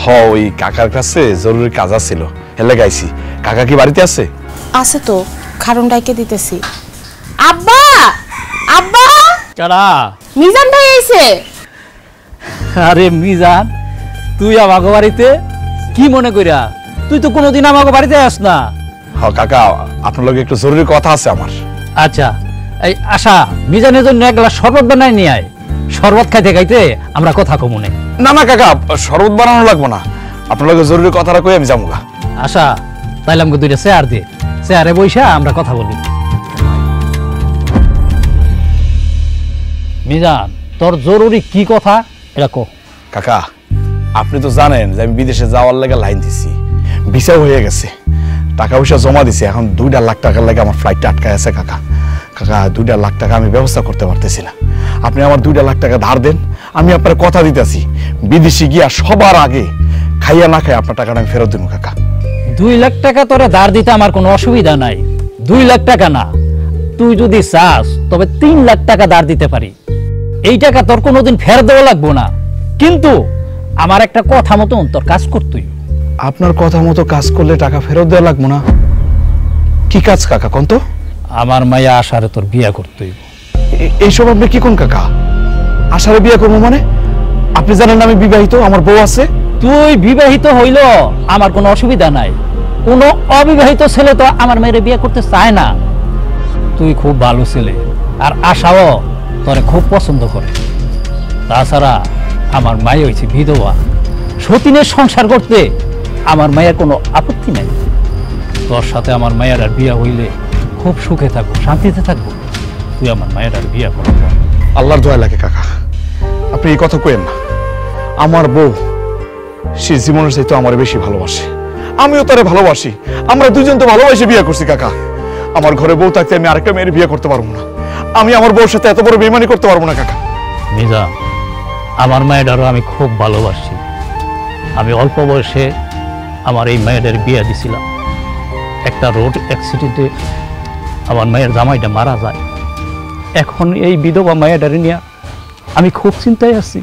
হ, ওই কাকার কাছে জরুরি কাজ ছিল, হেলে গাইছি। কাকা কি বাড়িতে আছে? আছে তো, কারণ ডাইকে দিতেছি। আব্বা, আব্বা! কারা? মিজান ভাই আইছে। আরে মিজান, তুই আমাকে বাড়িতে কি মনে করিয়া? তুই তো কোনোদিন আমাকে বাড়িতে আস না। হ কাকা, আপনার লগে একটু জরুরি কথা আছে আমার। আচ্ছা, এই আশা, মিজানের জন্য এক গ্লাস শরবত বানাই নিয়ে আয়। শরবত খাইতে খাইতে আমরা কথা কমুনে। না না কাকা, শরবত বানানো লাগবো না, আপনার লগে জরুরি কথাটা কই আমি যাবো। আশা, তাইলে আমাকে 2টা চেয়ার দে, চেয়ারে বইসা আমরা কথা বলি। মিজান, তোর জরুরি কি কথা এটা কো। কাকা, আপনি তো জানেন যে আমি বিদেশে যাওয়ার লাগে লাইন দিছি, ভিসাও হয়ে গেছে, টাকা পয়সা জমা দিছি। এখন 2 লাখ টাকার লাগে আমার ফ্লাইটটা আটকায় আছে। কাকা, কাকা 2 লাখ টাকা আমি ব্যবস্থা করতে পারতেছি না। আপনি আমার 2 লাখ টাকা ধার দেন, আমি আপনার কথা দিতেছি বিদেশে গিয়া সবার আগে খাইয়া না খাই আপনার টাকাটা আমি ফেরত দেবো। কাকা, 2 লাখ টাকা তোরে ধার দিতে আমার কোনো অসুবিধা নাই। 2 লাখ টাকা না, তুই যদি চাস তবে 3 লাখ টাকা ধার দিতে পারি। এই টাকা তোর কোনোদিন ফেরত দেওয়া লাগবো না, কিন্তু আমার একটা কথা মতন তোর কাজ করতেই। আপনার কথা মতো কাজ করলে টাকা ফেরত দেওয়া লাগবো না? কি কাজ কাকা কোন তো? আমার মাইয়া আশারে তোর বিয়া করতেই। এইসব আপনি কি কোন কাকা? আশারে বিয়ে করবো মানে? আপনি জানেন আমি বিবাহিত, আমার বউ আছে। তুই বিবাহিত হইল আমার কোনো অসুবিধা নাই, কোনো অবিবাহিত ছেলে তো আমার মেয়ের বিয়ে করতে চায় না। তুই খুব ভালো ছেলে, আর আশাও তোরে খুব পছন্দ করে। তাছাড়া আমার মাই হয়েছে বিধবা, সতীনের সংসার করতে আমার মায়ের কোনো আপত্তি নাই। তোর সাথে আমার মায়ের আর বিয়া হইলে খুব সুখে থাকবো, শান্তিতে থাকবো। তুই আমার মায়ের আর বিয়া করবো। আল্লাহর দোয়া লাগে কাকা, আপনি এই কথা কইেন না। আমার বউ সে জীবনের চাইতে আমার বেশি ভালোবাসে, আমিও তারে ভালোবাসি। আমরা দুজন তো ভালোবাসে বিয়ে করছি কাকা। আমার ঘরে বউ থাকতে আমি আরেকটা মেয়ের বিয়ে করতে পারবো না। আমি আমার বউর সাথে এত বড় বেইমানি করতে পারবো না কাকা। মিজান, আমার মায়েরারও আমি খুব ভালোবাসি। আমি অল্প বয়সে আমার এই মায়েদের বিয়ে দিছিলাম। একটা রোড অ্যাক্সিডেন্টে আমার মায়ের জামাইটা মারা যায়। এখন এই বিধবা মায়েরারে নিয়ে আমি খুব চিন্তায় আছি।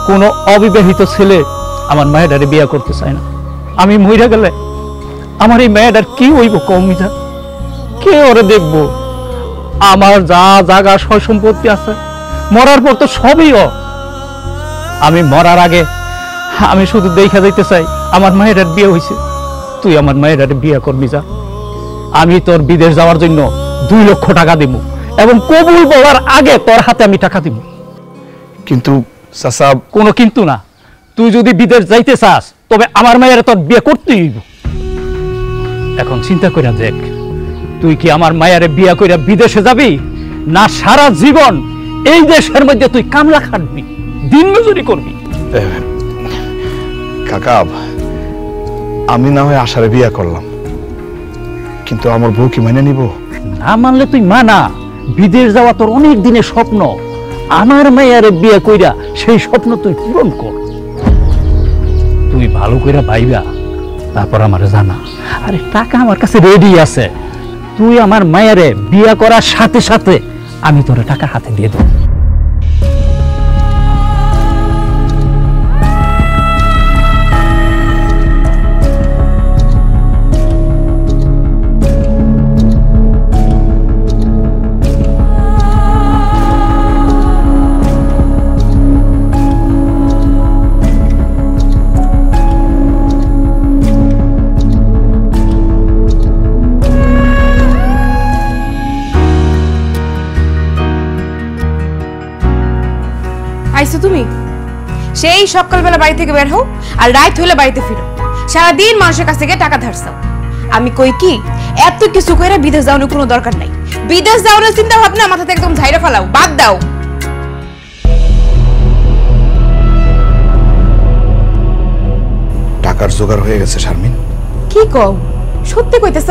কোনো অবিবাহিত ছেলে আমার মায়েরারে বিয়ে করতে চায় না। আমি মইরা গেলে আমার এই মায়েরার কি হইব কম? মিজান, কে ওরে দেখবো? আমার যা জায়গা সয় সম্পত্তি আছে, মরার পর তো সবই ও। আমি মরার আগে আমি শুধু দেখা যাইতে চাই আমার মায়ের বিয়ে হয়েছে। তুই আমার মায়ের বিয়ে করবি যা। আমি তোর বিদেশ যাওয়ার জন্য 2 লক্ষ টাকা দিব, এবং কবুল বলার আগে তোর হাতে আমি টাকা দিব। কিন্তু চাচা, কোনো কিন্তু না। তুই যদি বিদেশ যাইতে চাস তবে আমার মায়ের তোর বিয়ে করতেই হইব। এখন চিন্তা করে দেখ, তুই কি আমার মায়ের বিয়ে কইরা বিদেশে যাবি, না সারা জীবন এই দেশের মধ্যে তুই কামলা খাটবি, দিন মজুরি করবি? কাকা, আমি না হয় আশারে বিয়ে করলাম, কিন্তু আমার বউ কি মেনে নিব? না মানলে তুই মানা। বিদেশ যাওয়া তোর অনেক দিনের স্বপ্ন। আমার মায়ের বিয়ে কইরা সেই স্বপ্ন তুই পূরণ কর। তুই ভালো কইরা ভাইবা তারপর আমারে জানা। আরে টাকা আমার কাছে রেডি আছে। তুই আমার মায়ের বিয়ে করার সাথে সাথে আমি তোর টাকা হাতে দিয়ে দেব। তুমি? সেই সকালবেলা বাড়ি থেকে বের হও আর রাত হইলে বাড়িতে ফিরো, সারাদিন মানুষের কাছ থেকে টাকা ধার চাও। আমি কই কি, এত কিছু কইরা বিদেশ যাওয়ার কোনো দরকার নাই। বিদেশ যাওয়ার চিন্তা ভাবনা মাথা থেকে একদম ঝাইরা ফেলাও, বাদ দাও। টাকার জোগাড় হয়ে গেছে শারমিন। কি কও, সত্যি কইতেছ?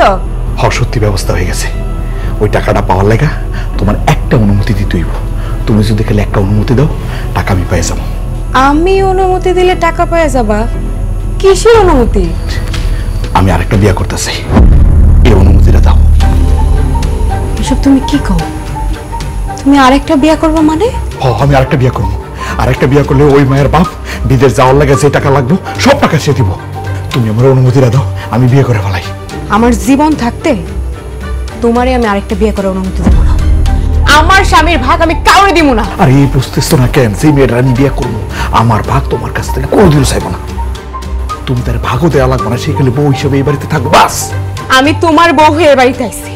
সত্যি ব্যবস্থা হয়ে গেছে। ওই টাকাটা পাওয়ার লাগা তোমার একটা অনুমতি দিতে হইব। তুমি যদি খালি একটা অনুমতি দাও, টাকা আমি পেয়ে যাবো। আমি অনুমতি দিলে টাকা পেয়ে যাবা? কিসের অনুমতি? আমি আরেকটা বিয়ে করতে চাই, এই অনুমতিটা দাও। এসব তুমি কি কও? তুমি আরেকটা বিয়ে করবে মানে? আমি আরেকটা বিয়ে করবো। আরেকটা বিয়ে করলে ওই মায়ের বাপ বিদেশ যাওয়ার লাগে যে টাকা লাগবে সব টাকা সে দিব। তুমি আমার অনুমতিটা দাও, আমি বিয়ে করে ফেলাই। আমার জীবন থাকতে তোমারে আমি আরেকটা বিয়ে করার অনুমতি দেব না। আমার স্বামীর ভাগ আমি কাউরে দিব না। আর এই বুঝতেছো না কেন, যে মেয়েটা আমি বিয়ে করবো আমার ভাগ তোমার কাছ থেকে কোনোদিনও চাইবো না। তুমি তার ভাগও দেওয়া লাগবে না, সেখানে বউ হিসেবে এই বাড়িতে থাকবো বাস। আমি তোমার বউ হয়ে বাড়িতে আইছি,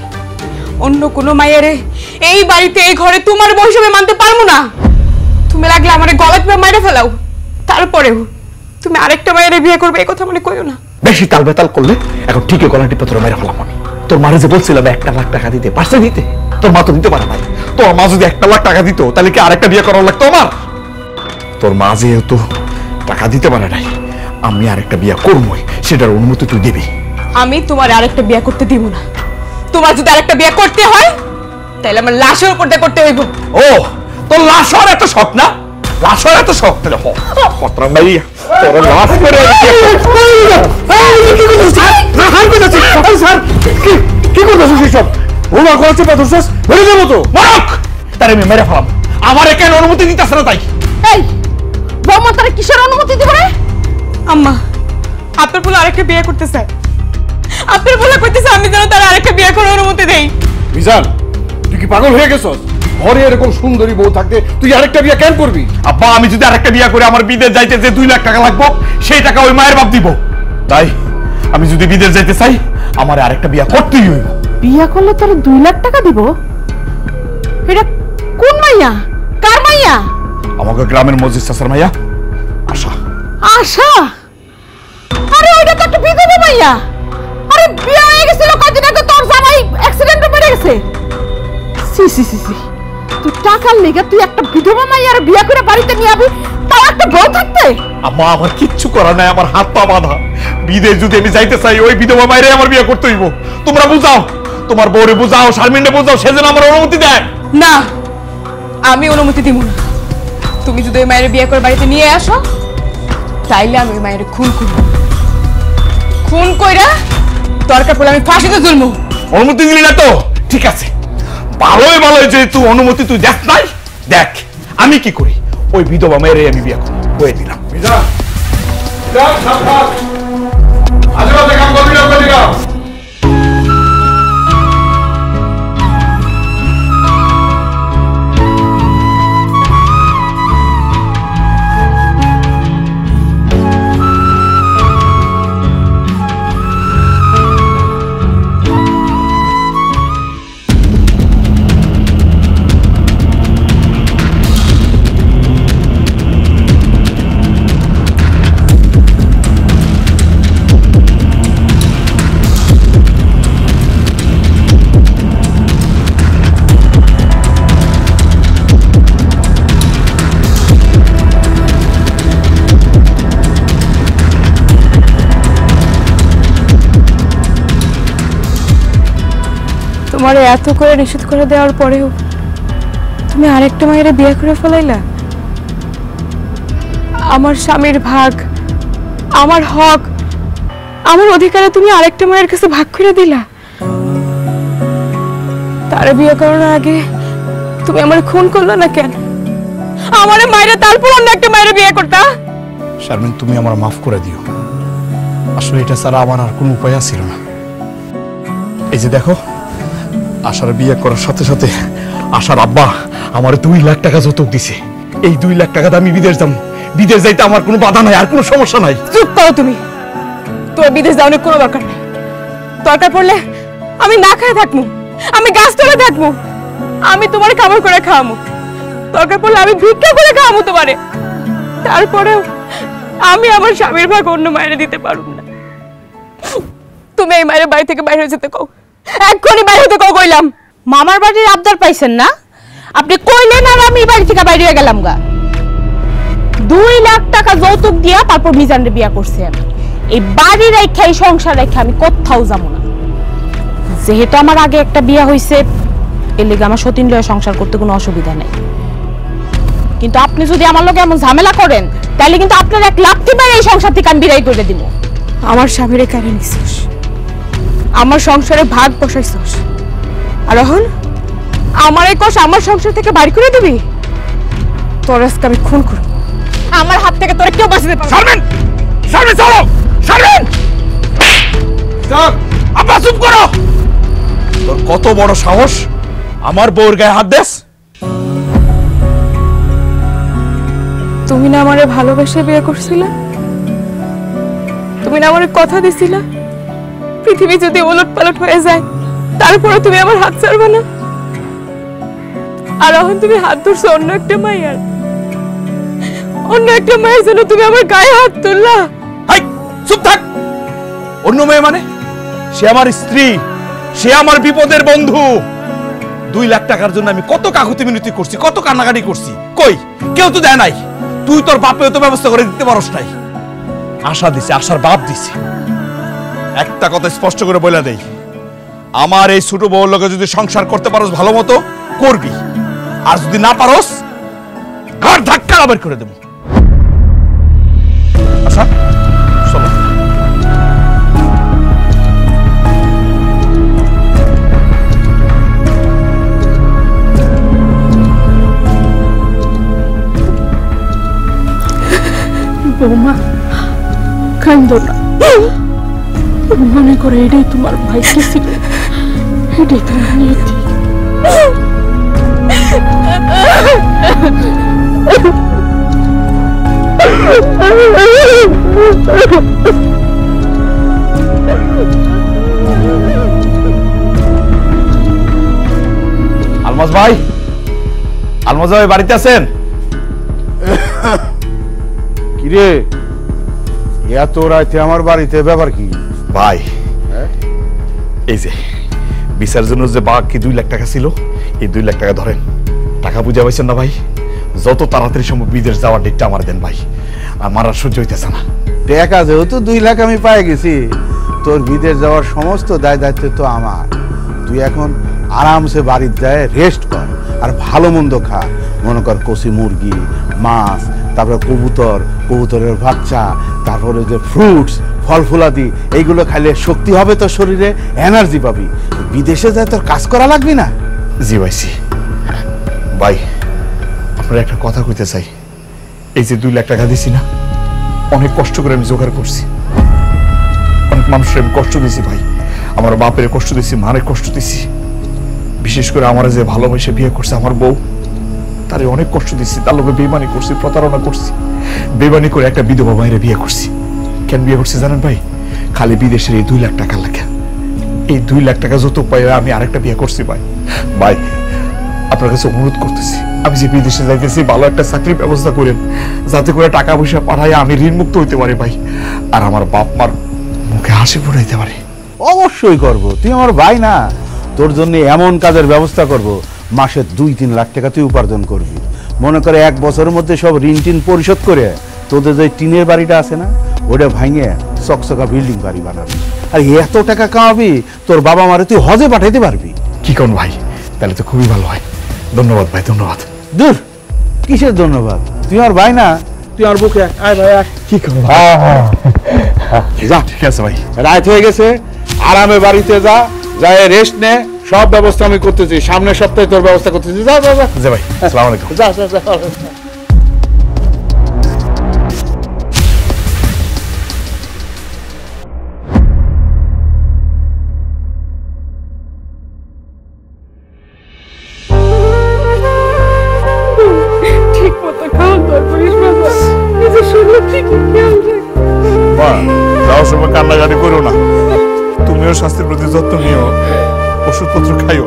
অন্য কোনো মায়েরে এই বাড়িতে এই ঘরে তোমার বউ হিসেবে মানতে পারবো না। তুমি লাগলে আমার গলা টিপে মেরে ফেলাও, তারপরেও তুমি আরেকটা মায়েরে বিয়ে করবে এই কথা মনে কইও না। বেশি তাল বেতাল করলে এখন ঠিকই গলা টিপে তোরা মেরে ফেলাম আমি। তোর মারে যে বলছিলাম 1 লাখ টাকা দিতে, পারছে দিতে? তোর মা তো দিতে পারে নাই। তোর মা যদি 1 লাখ টাকা দিত তাহলে কি আরেকটা বিয়ে করার লাগতো আমার? তোর মা যেহেতু টাকা দিতে পারে নাই, আমি আরেকটা বিয়ে করবোই, সেটার অনুমতি তুই দিবি। আমি তোমার আরেকটা বিয়ে করতে দিব না। তোমার যদি আরেকটা বিয়ে করতে হয় তাহলে আমার লাশের উপর দিয়ে করতে হইব। ও, তোর লাশ হওয়ার এত শখ না? লাশ হওয়ার এত শখ তাহলে পত্রা ভাই তোর লাশ করে কি করতেছিস এসব? ওমা করেছে পাথরছাস মেরে দেবো তো। মরক তারে আমি মেরে ফেলাম। আমার কেন অনুমতি দিতেছে না তাই? এই বৌমা তারে কিসের অনুমতি দিবে রে? আম্মা, আপনার বলে আরেকটা বিয়ে করতে চাই। আপনার বলে কইতেছে আমি যেন তার আরেকটা বিয়ে করার অনুমতি দেই। মিজান, তুই কি পাগল হয়ে গেছস? ঘরে এরকম সুন্দরী বউ থাকতে তুই আরেকটা বিয়ে কেন করবি? আব্বা, আমি যদি আরেকটা বিয়ে করে আমার বিদেশ যাইতে যে 2 লাখ টাকা লাগবে সেই টাকা ওই মায়ের বাপ দিব। তাই আমি যদি বিদেশ যাইতে চাই আমার আরেকটা বিয়ে করতেই হইব। বিয়া করলে তোর 2 লাখ টাকা দিব? এটা কোন মাইয়া? কার মাইয়া? আমাকে গ্রামের মসজিদ চাচার মাইয়া আশা। আশা? আরে ওইটা তো একটা বিধবা মাইয়া। আরে বিয়ে হয়ে গেছিল কয়দিন আগে, তোর জামাই অ্যাক্সিডেন্টে মরে গেছে। সি সি সি সি, তুই টাকার লেগে তুই একটা বিধবা মাইয়ার বিয়ে করে বাড়িতে নিয়ে আবি, তাও একটা বউ থাকতে? আম্মা, আমার কিচ্ছু করার নাই, আমার হাত পা বাঁধা। বিদেশ যদি আমি যাইতে চাই ওই বিধবা মায়েরে আমার বিয়ে করতে হইব। তোমরা বুঝাও, তোমার বউরে বুঝাও, শারমিনরে বুঝাও, সেজন্য আমার অনুমতি দেয়। না, আমি অনুমতি দিব না। তুমি যদি ওই মায়ের বিয়ে করে বাড়িতে নিয়ে আসো তাইলে আমি ওই মায়ের খুন করব। খুন কইরা দরকার পড়লে আমি ফাঁসিতে ঝুলবো। অনুমতি দিলি না তো ঠিক আছে, ভালোই ভালোই যে তুই অনুমতি তুই দেখ নাই, দেখ আমি কি করি। ওই বিধবা মেয়েরে আমি বিয়ে করব, বলে দিলাম। মিজান, মিজান সাবধান, আজেবাজে কাম করবি না করবি না। তোমার এত করে নিষেধ করে দেওয়ার পরেও তুমি আরেকটা মায়ের বিয়ে করে ফেলাইলা। আমার স্বামীর ভাগ, আমার হক, আমার অধিকারে তুমি আরেকটা মায়ের কাছে ভাগ করে দিলা। তার বিয়ে করানোর আগে তুমি আমার খুন করলো না কেন? আমার মায়েরা তারপর অন্য একটা মায়ের বিয়ে করতা। শারমিন, তুমি আমার মাফ করে দিও। আসলে এটা ছাড়া আমার আর কোনো উপায় ছিল না। এই যে দেখো, আশার বিয়ে করার সাথে সাথে আশার আব্বা আমার 2 লাখ টাকা যৌতুক দিছে। এই 2 লাখ টাকাতে আমি বিদেশ যাবো। বিদেশ যাইতে আমার কোনো বাধা নাই, আর কোনো সমস্যা নাই। চুপ করো তুমি। তোর বিদেশ যাওয়ার কোনো দরকার নেই। দরকার পড়লে আমি না খেয়ে থাকবো, আমি গাছ তলে থাকবো, আমি তোমার কামাই করে খাওয়াবো, দরকার পড়লে আমি ভিক্ষা করে খাওয়াবো তোমারে। তারপরেও আমি আমার স্বামীর ভাগ অন্য মায়েরে দিতে পারব না। তুমি এই মায়ের বাড়ি থেকে বাইরে যেতে কও, এক্ষুনি বাইরে হতে কও কইলাম। মামার বাড়ির আবদার পাইছেন না? আপনি কইলেন আর আমি বাড়ি থেকে বাইরে গেলাম গা। 2 লাখ টাকা যৌতুক দিয়া তারপর মিজানরে বিয়া করছি আমি। এই বাড়ি রেখে এই সংসার রেখে আমি কোথাও যাবো না। যেহেতু আমার আগে একটা বিয়া হইছে, এর লেগে আমার সতীন লয়ে সংসার করতে কোনো অসুবিধা নেই। কিন্তু আপনি যদি আমার লগে এমন ঝামেলা করেন, তাহলে কিন্তু আপনার এক লাথি মেরে এই সংসার থেকে আমি বিদায় করে দিব। আমার স্বামীরে কেড়ে নিছিস, আমার সংসারে ভাগ বসাইছিস, আর এখন আমার এই কষ আমার সংসার থেকে বাড়ি করে দিবি? তোর আজকে আমি খুন করব। আমার হাত থেকে তোর কেউ বাঁচাতে পারবে না। শারমিন, শারমিন চলো, শারমিন। স্যার, আব্বা চুপ করো। তোর কত বড় সাহস আমার বউর গায়ে হাত দেস? তুমি না আমারে ভালোবেসে বিয়ে করছিলা? তুমি না আমারে কথা দিছিলা পৃথিবী যদি ওলটপালট হয়ে যায় তারপরে তুমি আমার হাত ছাড়বে না? আর এখন তুমি হাত ধরছো অন্য একটা মায়ের, অন্য একটা মায়ের জন্য তুমি আমার গায়ে হাত তুললা। হাই, চুপ থাক। অন্য মেয়ে মানে? সে আমার স্ত্রী, সে আমার বিপদের বন্ধু। 2 লাখ টাকার জন্য আমি কত কাকুতি মিনতি করছি, কত কান্নাকাটি করছি, কই কেউ তো দেয় নাই। তুই তোর বাপেও তো ব্যবস্থা করে দিতে পারস নাই। আশা দিছে, আশার বাপ দিছে। একটা কথা স্পষ্ট করে বলে দেই, আমার এই ছোট বউর লগে যদি সংসার করতে পারোস ভালো মতো করবি, আর যদি না পারোস ঘর ধাক্কা বের করে দেবো। আচ্ছা চলো। বৌমা কান্দো না, মনে করে এটাই তোমার ভাগ্য ছিল, এটাই তোমার নিয়তি। আলমাজ ভাই, আলমাজ ভাই বাড়িতে আছেন? কিরে এত রাতে আমার বাড়িতে ব্যাপার কি ভাই? এই যে বিচার জন্য যে বাকি 2 লাখ টাকা ছিল, এই 2 লাখ টাকা ধরেন। টাকা বুঝা পাইছেন না ভাই? যত তাড়াতাড়ি সম্ভব বিদেশ যাওয়ার ডেটটা আমার দেন ভাই, আমার আর সহ্য হইতেছে না। টাকা যেহেতু 2 লাখ আমি পাই গেছি, তোর বিদেশ যাওয়ার সমস্ত দায় দায়িত্ব তো আমার। তুই এখন আরামসে বাড়িতে যায় রেস্ট কর, আর ভালো মন্দ খা। মনে কর কষি মুরগি, মাছ, তারপরে কবুতর, কবুতরের বাচ্চা, তারপরে যে ফ্রুটস, ফল ফুলাদি, এইগুলো খাইলে শক্তি হবে তোর শরীরে, এনার্জি পাবি। বিদেশে যায় তোর কাজ করা লাগবে না। জি ভাইছি। ভাই আপনার একটা কথা কইতে চাই, এই যে 2 লাখ টাকা দিছি না, অনেক কষ্ট করে আমি জোগাড় করছি। অনেক মানুষের আমি কষ্ট দিছি ভাই, আমার বাপের কষ্ট দিছি, মায়ের কষ্ট দিছি। বিশেষ করে আমার যে ভালোবাসে বিয়ে করছে আমার বউ, তারে অনেক কষ্ট দিচ্ছি, তার লোকে বেইমানি করছি, প্রতারণা করছি। বেইমানি করে একটা বিধবা মায়ের বিয়ে করছি। কেন বিয়ে করছি জানেন ভাই? খালি বিদেশের এই 2 লাখ টাকা লাগে। এই 2 লাখ টাকা যত পাই আমি আরেকটা বিয়ে করছি ভাই। ভাই আপনার কাছে অনুরোধ করতেছি, আমি যে বিদেশে যাইতেছি ভালো একটা চাকরির ব্যবস্থা করেন, যাতে করে টাকা পয়সা পাঠাই আমি ঋণ মুক্ত হইতে পারি ভাই, আর আমার বাপ মার মুখে হাসি ফুটাইতে পারি। অবশ্যই করব, তুই আমার ভাই না? তোর জন্য এমন কাজের ব্যবস্থা করব, মাসে 2-3 লাখ টাকা তুই উপার্জন করবি। মনে করে 1 বছরের মধ্যে সব ঋণ টিন পরিশোধ করে তোদের যে টিনের বাড়িটা আছে না, ওটা ভাঙে চকচকা বিল্ডিং বাড়ি বানাবি। আর এত টাকা কামাবি, তোর বাবা মারে তুই হজে পাঠাইতে পারবি। কি কোন ভাই? তাহলে তো খুবই ভালো হয়। ধন্যবাদ ভাই, ধন্যবাদ। দূর, কিসের ধন্যবাদ? তুই আমার ভাই না? তুই আমার বুকে আয় ভাই, আয়। কি করবো? যা, ঠিক আছে ভাই। রাত হয়ে গেছে, আরামে বাড়িতে যা, যায় রেস্ট নে। সব ব্যবস্থা আমি করতেছি, সামনের সপ্তাহে তোর ব্যবস্থা করতেছি। যা যা যা। জি ভাই, আসসালামু আলাইকুম। যা যা যা। ঠিক মতো খাওয়া দাওয়া করিস বাবা, নিজের শরীর ঠিক খেয়াল রাখ। মা, যাওয়ার সময় কান্নাকাটি করো না। তুমিও স্বাস্থ্যের প্রতি যত্ন নিও, ওষুধপত্র খাইও।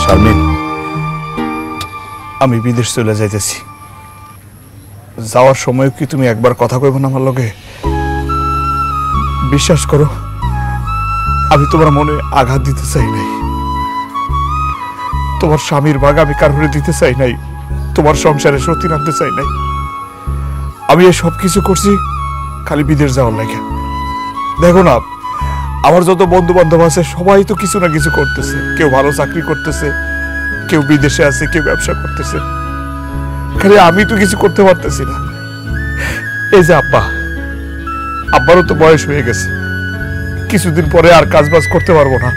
শারমিন, আমি বিদেশ চলে যাইতেছি। যাওয়ার সময় কি তুমি একবার কথা কইব না আমার লগে? বিশ্বাস করো, আমি তোমার মনে আঘাত দিতে চাই নাই, তোমার স্বামীর ভাগ আমি কারোর দিতে চাই নাই, তোমার সংসারে সত্যি আনতে চাই নাই। আমি এই সব কিছু করছি খালি বিদেশ যাওয়ার লাগে। দেখো না, আমার যত বন্ধু বান্ধব আছে সবাই তো কিছু না কিছু করতেছে, কেউ ভালো চাকরি করতেছে, কেউ বিদেশে আছে, কেউ ব্যবসা করতেছে, খালি আমি তো কিছু করতে পারতেছি না। এই যে আব্বারও তো বয়স হয়ে গেছে, কিছুদিন পরে আর কাজ বাজ করতে পারবো না।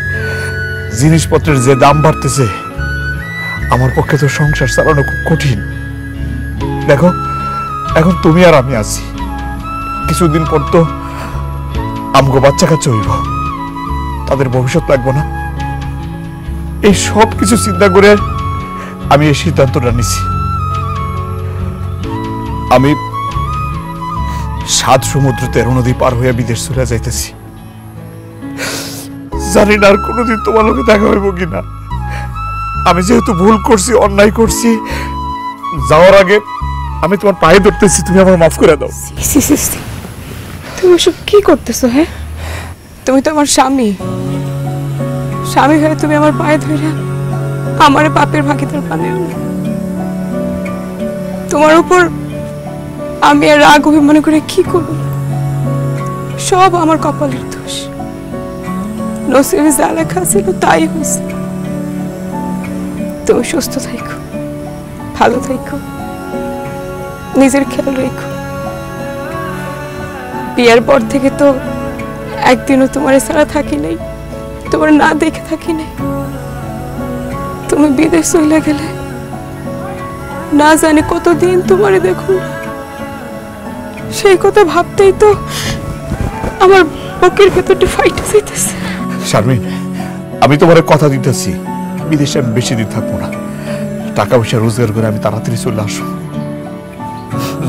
জিনিসপত্রের যে দাম বাড়তেছে, আমার পক্ষে তো সংসার চালানো খুব কঠিন। দেখো, এখন তুমি আর আমি আছি, কিছুদিন পর তো আমগো বাচ্চা কাচ্চা হইব, তাদের ভবিষ্যৎ লাগবো না। এই সব কিছু চিন্তা করে আমি এই সিদ্ধান্তটা নিছি। আমি 7 সমুদ্র 13 নদী পার হয়ে বিদেশ চলে যাইতেছি। জানি না আর কোনোদিন তোমার লোকে দেখা হইব কিনা। আমি যেহেতু ভুল করছি, অন্যায় করছি, যাওয়ার আগে আমি তোমার পায়ে ধরতেছি, তুমি আমার মাফ করে দাও। তুমি সব কি করতেছো? হ্যাঁ, তুমি তো আমার স্বামী হয়ে তুমি আমার পায়ে ধরে আমার পাপের ভাগিদার বানিও না। তোমার উপর আমি আর রাগ অভিমান করে কি করব? সব আমার কপালের দোষ, নসিবে যা লেখা ছিল তাই হয়েছে। তুমি সুস্থ থাকো, ভালো থাকো, নিজের খেয়াল রেখো। বিয়ের পর থেকে তো একদিনও তোমার ছাড়া থাকি নাই, তোমার না দেখে থাকি নাই। তুমি বিদেশ চলে গেলে না জানি কতদিন তোমারে দেখো না। সেই কথা ভাবতেই তো আমার বুকের ভেতরটা ফাইটে যাইতেছে। শারমিন, আমি তোমার কথা দিতেছি, বিদেশে আমি বেশি দিন থাকবো না। টাকা পয়সা রোজগার করে আমি তাড়াতাড়ি চলে আসবো।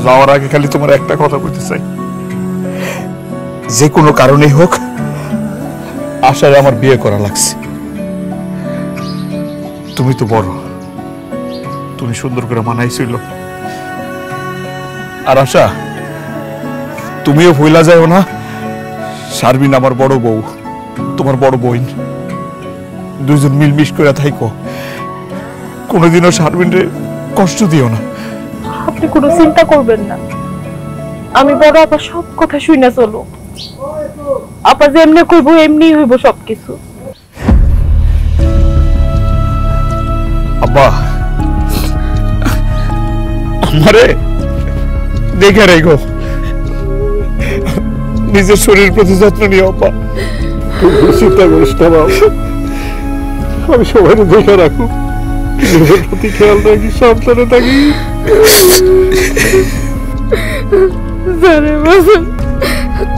যাওয়ার আগে খালি তোমার একটা কথা বলতে চাই, যে কোনো কারণেই হোক আশারে আমার বিয়ে করা লাগছে। তুমি তো বড়, তুমি সুন্দর করে মানাইছিল। আর আশা, তুমিও ভুলা যাও না, শারমিন আমার বড় বউ, তোমার বড় বোন, দুইজন মিলমিশ করে থাইকো। কোনোদিনও শারমিনরে কষ্ট দিও না। আপনি কোনো চিন্তা করবেন না, আমি বড় আপা সব কথা শুনে চলো। আপা যেমনি কইব এমনি হইব সবকিছু। আব্বা, আমারে দেখে রেখো, নিজের শরীর প্রতি যত্ন নিও আব্বা। চিন্তা করিস না বাবা, আমি সবাই দেখে রাখবো, নিজের প্রতি খেয়াল রাখি, সাবধানে থাকি।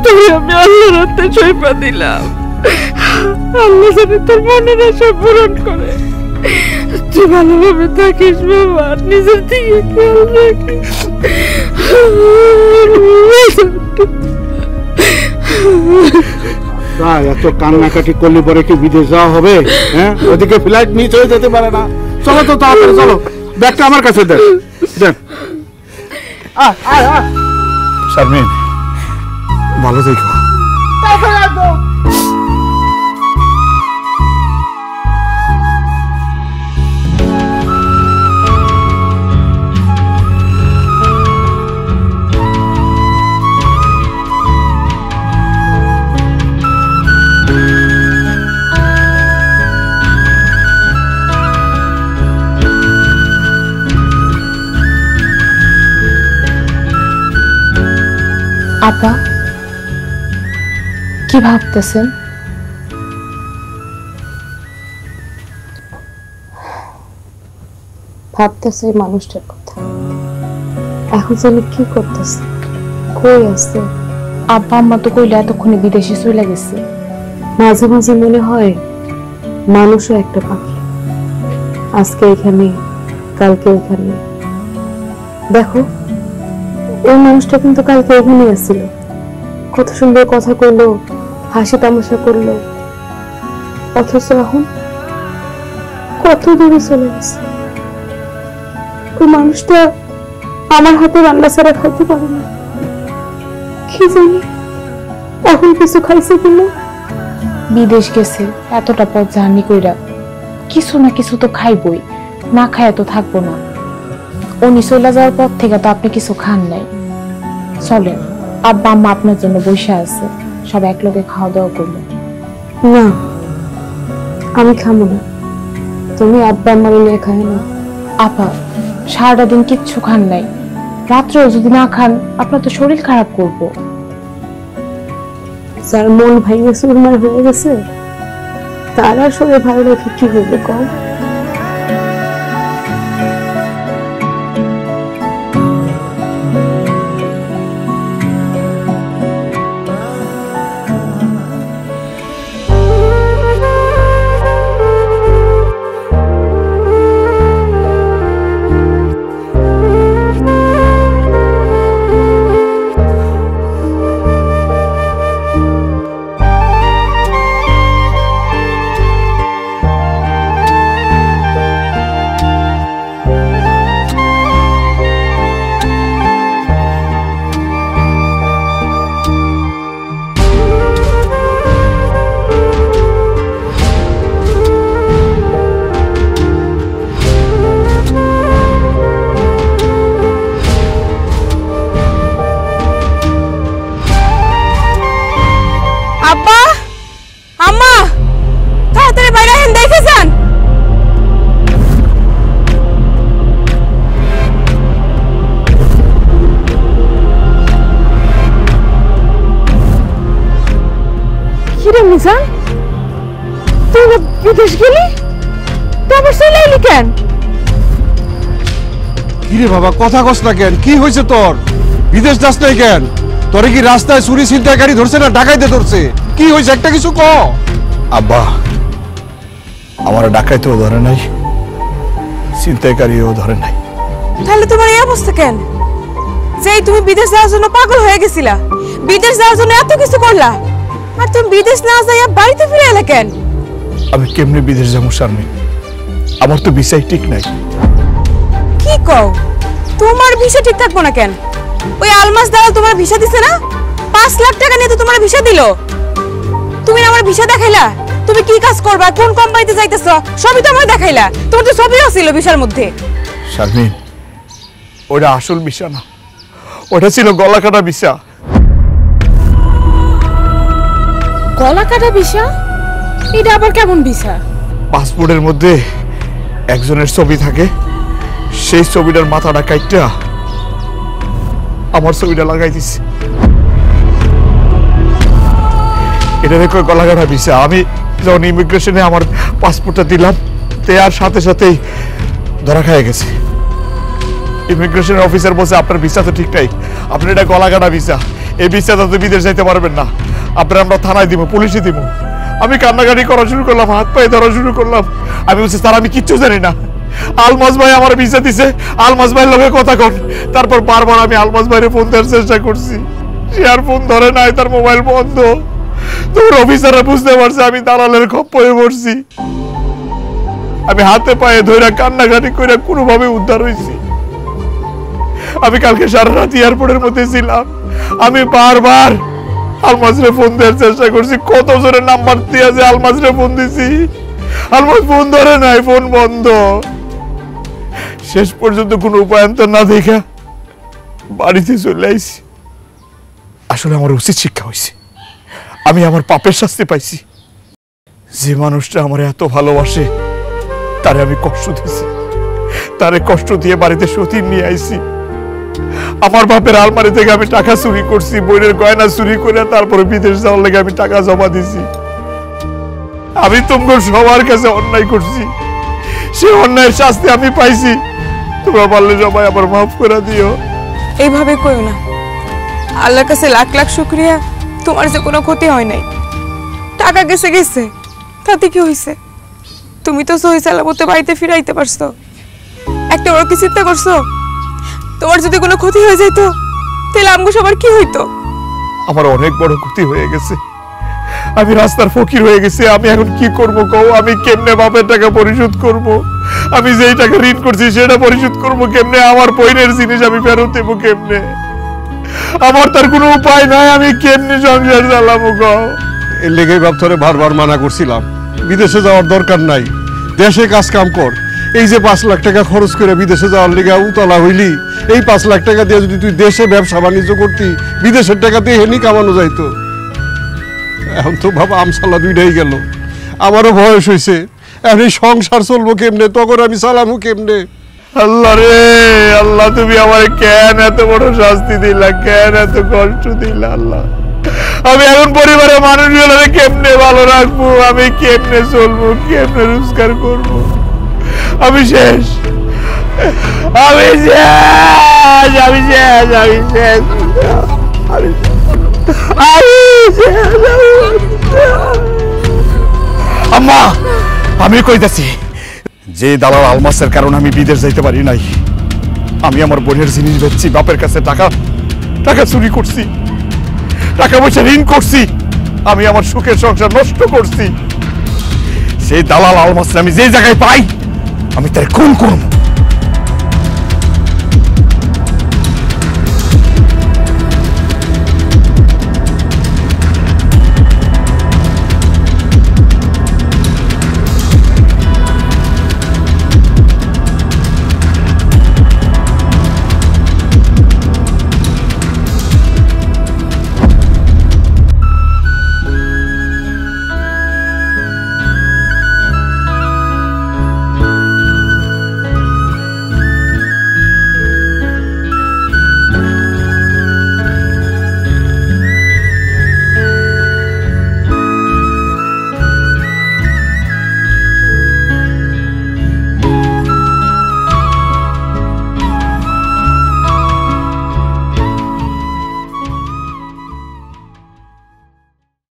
তুমি আমি আল্লাহর হাতে সইপা দিলাম, আল্লাহ জানি তোর মনের আশা পূরণ করে। তুই ভালোভাবে থাকিস বাবা, নিজের দিকে খেয়াল রাখিস। এত কান্নাকাটি করলে পরে কি বিদেশ যাওয়া হবে? হ্যাঁ, ওদিকে ফ্লাইট মিস হয়ে যেতে পারে না। চলো তো তাড়াতাড়ি চলো, ব্যাগটা আমার কাছে দেন। শারমিন, ভালো দেখো। আপা, কি ভাবতেছেন? ভাবতেছে এই মানুষটার কথা, এখন জানি কি করতেছে, কই আছে। আব্বা আম্মা তো কইলে এতক্ষণে বিদেশে চলে গেছে। মাঝে মাঝে মনে হয় মানুষও একটা পাখি, আজকে এখানে কালকে এখানে। দেখো, ওই মানুষটা কিন্তু কালকে এখানে আসছিল, কত সুন্দর কথা কইলো, হাসি তামাশা করলো, অথচ এখন কত দূরে চলে গেছে। ওই মানুষটা আমার হাতে রান্না ছাড়া খাইতে পারে না। কি জানি এখন কিছু খাইছে কিনা। বিদেশ গেছে, এতটা পথ জার্নি কইরা কিছু না কিছু তো খাইবই, না খায় তো থাকবো না। উনি চলে যাওয়ার পর থেকে তো আপনি কিছু খান নাই। চলেন, আব্বা আম্মা আপনার জন্য বসে আছে, সব একলগে খাওয়া দাওয়া করবো। না, আমি খাবো না, তুমি আব্বা আমার নিয়ে খায় না। আপা, সারাটা দিন কিচ্ছু খান নাই, রাত্রেও যদি না খান আপনার তো শরীর খারাপ করবো। যার মন ভেঙে চুরমার হয়ে গেছে তার আর শরীর ভালো রেখে কি হবে কম। আব্বা আম্মা তাড়াতাড়ি বাইরে আসেন, দেখে যান। কিরে মিজান, তুই না বিদেশ গেলি, তারপর চলে এলি কেন? কিরে বাবা, কথা কস না কেন? কি হয়েছে তোর? বিদেশ যাস নাই কেন? তোরে কি রাস্তায় চুরি ছিনতাইকারী ধরছে না ডাকাইতে ধরছে? কি হয়েছে একটা কিছু ক। আব্বা, আমার ডাকাইতেও ধরে নাই, ছিনতাইকারীও ধরে নাই। তাহলে তোমার এই অবস্থা কেন? যেই তুমি বিদেশ যাওয়ার জন্য পাগল হয়ে গেছিলা, বিদেশ যাওয়ার জন্য এত কিছু করলা, আর তুমি বিদেশ না যাইয়া বাড়িতে ফিরে এলে কেন? আমি কেমনে বিদেশ যাবো শারমি? আমার তো ভিসাই ঠিক নাই। কি কও? তোমার ভিসা ঠিক থাকবো না কেন? ওই আলমাস দালাল তোমার ভিসা দিছে না? 5 লাখ টাকা নিয়ে তো তোমার ভিসা দিল। তুমি না আমার ভিসা দেখাইলা, তুমি কি কাজ করবা, কোন কোম্পানিতে যাইতেছো, সবই তো আমার দেখাইলা। তোমার তো ছবিও ছিল ভিসার মধ্যে। শারমিন, ওটা আসল ভিসা না, ওটা ছিল গলা কাটা ভিসা। গলা কাটা ভিসা? এটা আবার কেমন ভিসা? পাসপোর্টের মধ্যে একজনের ছবি থাকে, সেই ছবিটার মাথাটা কাইটা আমার ছবিটা লাগাই দিছি। এটা দেখো গলা কাটা ভিসা। আমি যখন ইমিগ্রেশনে আমার পাসপোর্টটা দিলাম, দেওয়ার সাথে সাথেই ধরা খাই গেছে। ইমিগ্রেশন অফিসার বলছে আপনার ভিসা তো ঠিক নাই, আপনার এটা গলা কাটা ভিসা, এই ভিসাটা তো বিদেশ যাইতে পারবেন না, আপনার আমরা থানায় দিব, পুলিশে দিব। আমি কান্নাকাটি করা শুরু করলাম, হাত পায়ে ধরা শুরু করলাম। আমি বলছি স্যার আমি কিচ্ছু জানি না, আলমাস ভাই আমার ভিসা দিছে, আলমাস ভাইয়ের লগে কথা কন। তারপর বারবার আমি আলমাস ভাইয়ের ফোন দেওয়ার চেষ্টা করছি, সে আর ফোন ধরে নাই, তার মোবাইল বন্ধ। তোর অফিসাররা বুঝতে পারছে আমি দালালের খপ্পরে পড়ছি। আমি হাতে পায়ে ধরে কান্নাকাটি করে কোনোভাবে উদ্ধার হয়েছি। আমি কালকে সারা রাত এয়ারপোর্টের মধ্যে ছিলাম, আমি বারবার আলমাসরে ফোন দেওয়ার চেষ্টা করছি, কত জনের নাম্বার দিয়ে যে আলমাসরে ফোন দিছি, আলমাস ফোন ধরে নাই, ফোন বন্ধ। শেষ পর্যন্ত কোনো উপায়ান্তর না দেখা বাড়িতে চলে আইছি। আসলে আমার উচিত শিক্ষা হয়েছে, আমি আমার পাপের শাস্তি পাইছি। যে মানুষটা আমার এত ভালোবাসে তারে আমি কষ্ট দিয়েছি, তারে কষ্ট দিয়ে বাড়িতে সতীন নিয়ে আইছি। আমার বাপের আলমারি থেকে আমি টাকা চুরি করছি, বইয়ের গয়না চুরি করে তারপরে বিদেশ যাওয়ার লেগে আমি টাকা জমা দিছি। আমি তোমার সবার কাছে অন্যায় করছি, সে অন্যায়ের শাস্তি আমি পাইছি। তোমরা পারলে সবাই আবার মাফ করে দিও। এইভাবে কইও না, আল্লাহর কাছে লাখ লাখ শুকরিয়া, তোমার যে কোনো ক্ষতি হয় নাই। টাকা গেছে গেছে, তাতে কি হয়েছে? তুমি তো সহি সালামতে বাড়িতে ফিরাইতে পারছো। একটা বড় কি চিন্তা করছো? তোমার যদি কোনো ক্ষতি হয়ে যেত তাহলে আমগো সবার কি হইতো? আমার অনেক বড় ক্ষতি হয়ে গেছে, আমি রাস্তার ফকির হয়ে গেছি। আমি এখন কি করব কও? আমি কেমনে বাপের টাকা পরিশোধ করব? আমি যেই টাকা ঋণ করছি সেটা পরিশোধ করব কেমনে? আমার বোনের জিনিস আমি ফেরত দেবো কেমনে? আমার তার কোনো উপায় নাই। আমি কেমনে সংসার চালাবো কও? এর লেগে বাপ তোরে বারবার মানা করছিলাম, বিদেশে যাওয়ার দরকার নাই, দেশে কাজ কাম কর। এই যে 5 লাখ টাকা খরচ করে বিদেশে যাওয়ার লেগে উতলা হইলি, এই 5 লাখ টাকা দিয়ে যদি তুই দেশে ব্যবসা বাণিজ্য করতি, বিদেশের টাকা দিয়ে হেনি কামানো যাইতো। এখন তো বাবা আমসালা দুইটাই গেল, আমারও বয়স হয়েছে, এখন এই সংসার চলবো কেমনে? তখন আমি চালামু কেমনে? আল্লাহ রে আল্লাহ, তুমি আমার কেন এত বড় শাস্তি দিলা? কেন এত কষ্ট দিলা? আল্লাহ, আমি এখন পরিবারের মানুষগুলোকে কেমনে ভালো রাখবো? আমি কেমনে চলবো? কেমনে রোজগার করবো? আমি শেষ, আমি শেষ, আমি শেষ, আমি শেষ, আম্মা, আমি কইতাছি যে দালাল আলমাসের কারণে আমি বিদেশ যাইতে পারি নাই। আমি আমার বোনের জিনিস বেচছি, বাপের কাছে টাকা টাকা চুরি করছি, টাকা পয়সা ঋণ করছি, আমি আমার সুখের সংসার নষ্ট করছি। সেই দালাল আলমাসে আমি যে জায়গায় পাই আমি তার খুন করবো।